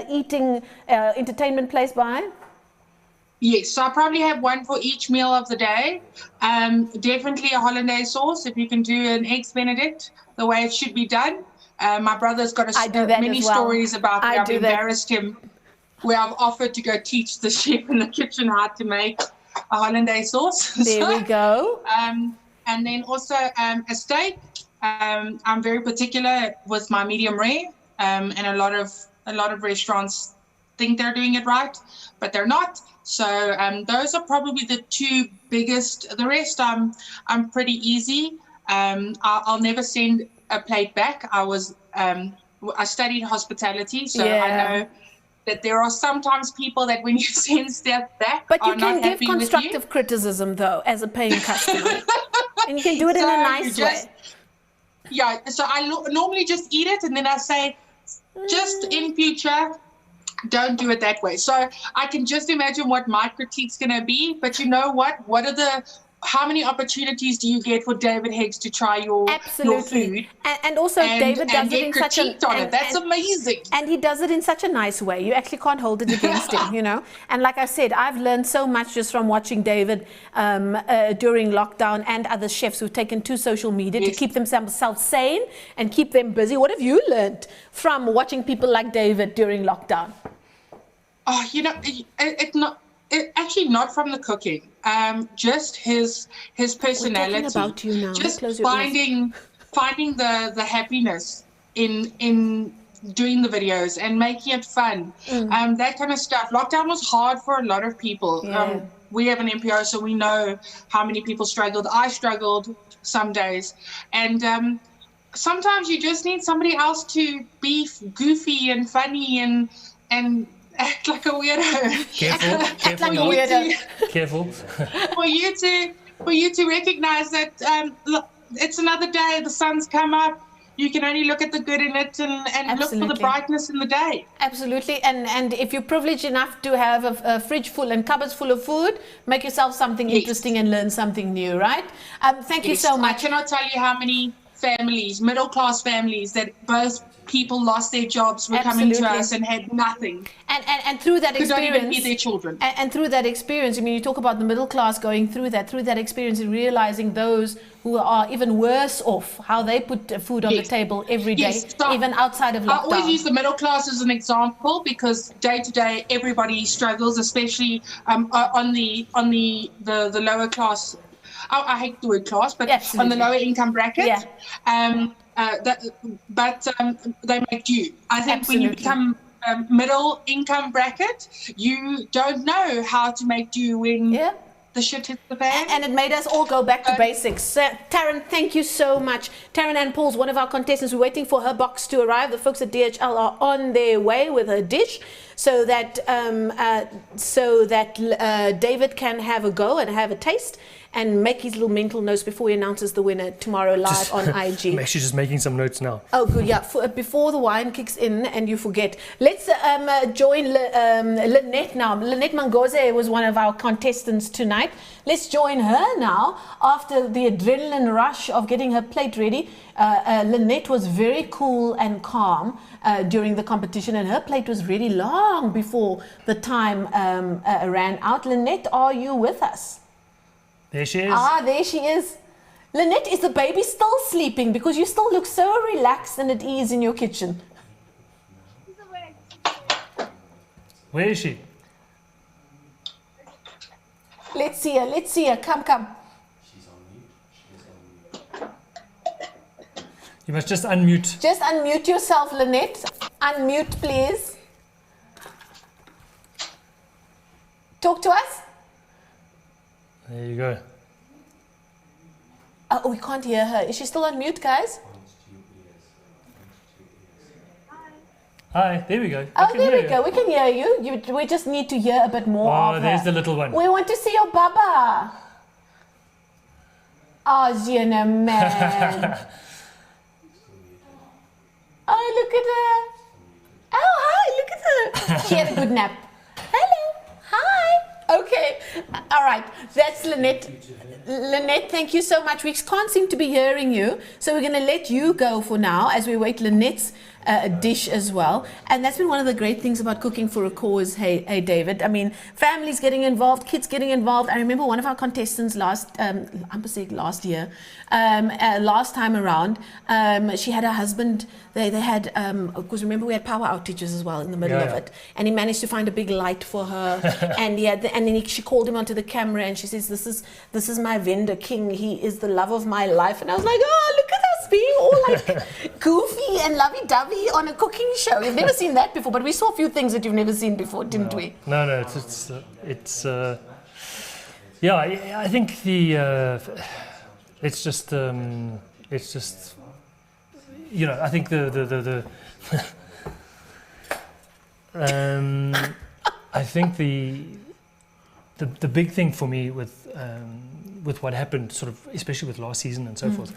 eating entertainment place by? Yes, so I probably have one for each meal of the day. Definitely a hollandaise sauce, if you can do an eggs benedict the way it should be done. My brother's got many stories about where I've embarrassed him, where I've offered to go teach the chef in the kitchen how to make a hollandaise sauce. There we go. And then also a steak. I'm very particular with my medium rare, and a lot of restaurants think they're doing it right, but they're not. So those are probably the two biggest. The rest I'm pretty easy. I'll never send a plate back. I studied hospitality, so I know that there are sometimes people that when you send stuff back, but you can give constructive criticism though as a paying customer, and you can do it in a nice way. Yeah, so I normally just eat it, and then I say, just in future, don't do it that way. So I can just imagine what my critique's going to be. But you know what? How many opportunities do you get for David Higgs to try your food? And also David does it in such a that's amazing. And he does it in such a nice way. You actually can't hold it against him, you know. And like I said, I've learned so much just from watching David during lockdown, and other chefs who've taken to social media to keep themselves sane and keep them busy. What have you learned from watching people like David during lockdown? Oh, you know, actually not from the cooking. Just his personality. We're talking about you now. Just finding the happiness in doing the videos and making it fun. That kind of stuff. Lockdown was hard for a lot of people. We have an NPO, so we know how many people struggled. I struggled some days, and sometimes you just need somebody else to be goofy and funny and act like a weirdo. Careful. For you to recognize that it's another day, the sun's come up. You can only look at the good in it and look for the brightness in the day. Absolutely. And if you're privileged enough to have a fridge full and cupboards full of food, make yourself something interesting and learn something new, right? Thank you so much. I cannot tell you how many families, middle-class families, that both people lost their jobs, were coming to us and had nothing. And through that experience, could not even feed their children. And through that experience, I mean, you talk about the middle class going through that experience and realizing those who are even worse off, how they put food on the table every day, So even outside of lockdown. I always use the middle class as an example because day to day everybody struggles, especially on the lower class. I hate the word class, but on the lower income bracket. But they make do. I think when you become middle income bracket, you don't know how to make do when the shit hits the fan. And it made us all go back to basics. Taryn, thank you so much. Taryn Ann Paul's one of our contestants. We're waiting for her box to arrive. The folks at DHL are on their way with her dish so that David can have a go and have a taste and make his little mental notes before he announces the winner tomorrow live on IG. I'm actually just making some notes now. Oh, good, yeah. Before the wine kicks in and you forget. Let's join Lynette now. Lynette Mangoze was one of our contestants tonight. Let's join her now after the adrenaline rush of getting her plate ready. Lynette was very cool and calm during the competition, and her plate was really long before the time ran out. Lynette, are you with us? There she is. There she is. Lynette, is the baby still sleeping? Because you still look so relaxed and at ease in your kitchen. Where is she? Let's see her. Come. You must just unmute. Just unmute yourself, Lynette. Unmute, please. Talk to us. There you go. Oh, we can't hear her. Is she still on mute, guys? Hi, there we go. Oh, there we go. We can hear you. We just need to hear a bit more of her. Oh, there's the little one. We want to see your baba. Oh, Zena, man. Oh, look at her. Oh, hi, look at her. She had a good nap. Hello. Hi. Okay. All right. That's Lynette. Lynette, thank you so much. We can't seem to be hearing you, so we're going to let you go for now as we wait Lynette's dish as well. And that's been one of the great things about cooking for a cause, hey David. I mean, families getting involved, kids getting involved. I remember one of our contestants last time around, she had her husband, they had, of course, remember we had power outages as well in the middle of it. And he managed to find a big light for her. And then she called him onto the camera and she says, this is my vendor king. He is the love of my life. And I was like, oh, look at us being all like goofy and lovey-dovey on a cooking show. We've never seen that before, but we saw a few things that you've never seen before, didn't we? No, yeah, I think it's just you know, I think I think the big thing for me with what happened, sort of, especially with last season and so forth,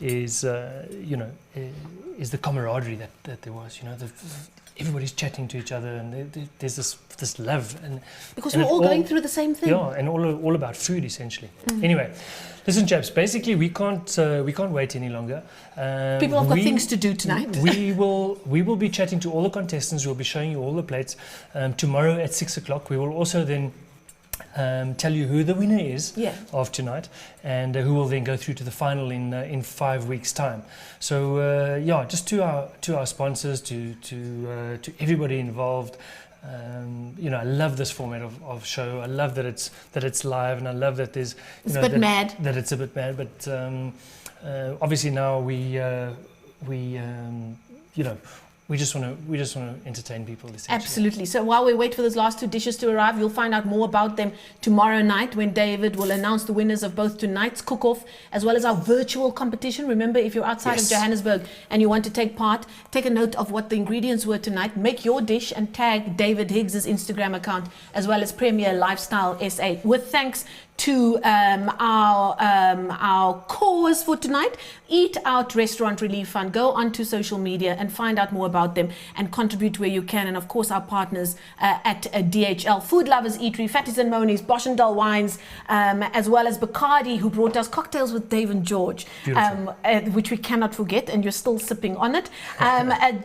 is is the camaraderie that there was. You know, everybody's chatting to each other, and there's this love, and because we're all going through the same thing. Yeah, and all about food essentially. Anyway, listen, chaps. Basically, we can't wait any longer. People have got things to do tonight. we will be chatting to all the contestants. We'll be showing you all the plates tomorrow at 6 o'clock. We will also then tell you who the winner is of tonight, and who will then go through to the final in 5 weeks' time. So just to our sponsors, to everybody involved. I love this format of show. I love that it's live, and I love that there's it's a bit mad. That it's a bit mad, but obviously now we just want to entertain people. Absolutely. So while we wait for those last two dishes to arrive, you'll find out more about them tomorrow night when David will announce the winners of both tonight's cook-off as well as our virtual competition. Remember, if you're outside of Johannesburg and you want to take part, take a note of what the ingredients were tonight, make your dish and tag David Higgs's Instagram account as well as Premier Lifestyle SA. With thanks to our cause for tonight, Eat Out Restaurant Relief Fund. Go onto social media and find out more about them and contribute where you can. And of course, our partners at DHL, Food Lovers Eatery, Fatties and Monies, Bosch and Dull Wines, as well as Bacardi, who brought us Cocktails with Dave and George, which we cannot forget, and you're still sipping on it.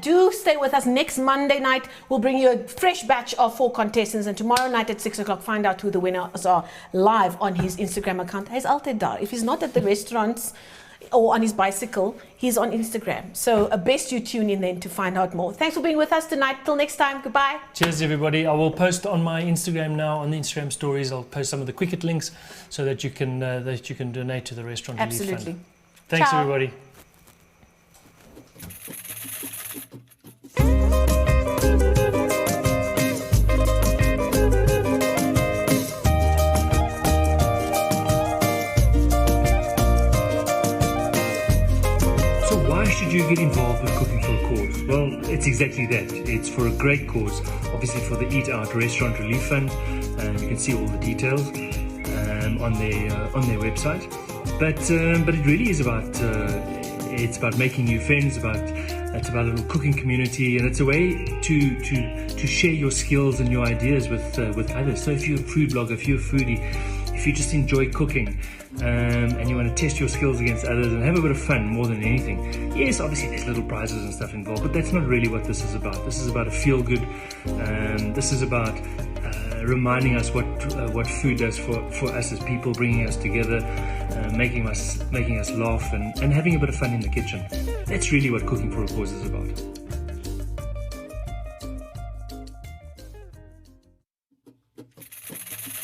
Do stay with us. Next Monday night, we'll bring you a fresh batch of 4 contestants, and tomorrow night at 6 o'clock, find out who the winners are live on his Instagram account. Hy's altyd daar. If he's not at the restaurants or on his bicycle, he's on Instagram. So best you tune in then to find out more. Thanks for being with us tonight. Till next time, goodbye. Cheers, everybody. I will post on my Instagram now, on the Instagram stories. I'll post some of the Quicket links so that you can donate to the restaurant relief fund. Absolutely. Thanks, Ciao. everybody. You get involved with Cooking for a Cause? Well, it's exactly that. It's for a great cause, obviously for the Eat Out Restaurant Relief Fund. You can see all the details on their website. But it really is about it's about making new friends. It's about a little cooking community, and it's a way to share your skills and your ideas with others. So if you're a food blogger, if you're a foodie, if you just enjoy cooking, and you want to test your skills against others and have a bit of fun more than anything. Yes, obviously there's little prizes and stuff involved, but that's not really what this is about. This is about a feel-good. This is about reminding us what food does for us as people, bringing us together, making us laugh, and having a bit of fun in the kitchen. That's really what Cooking for a Cause is about.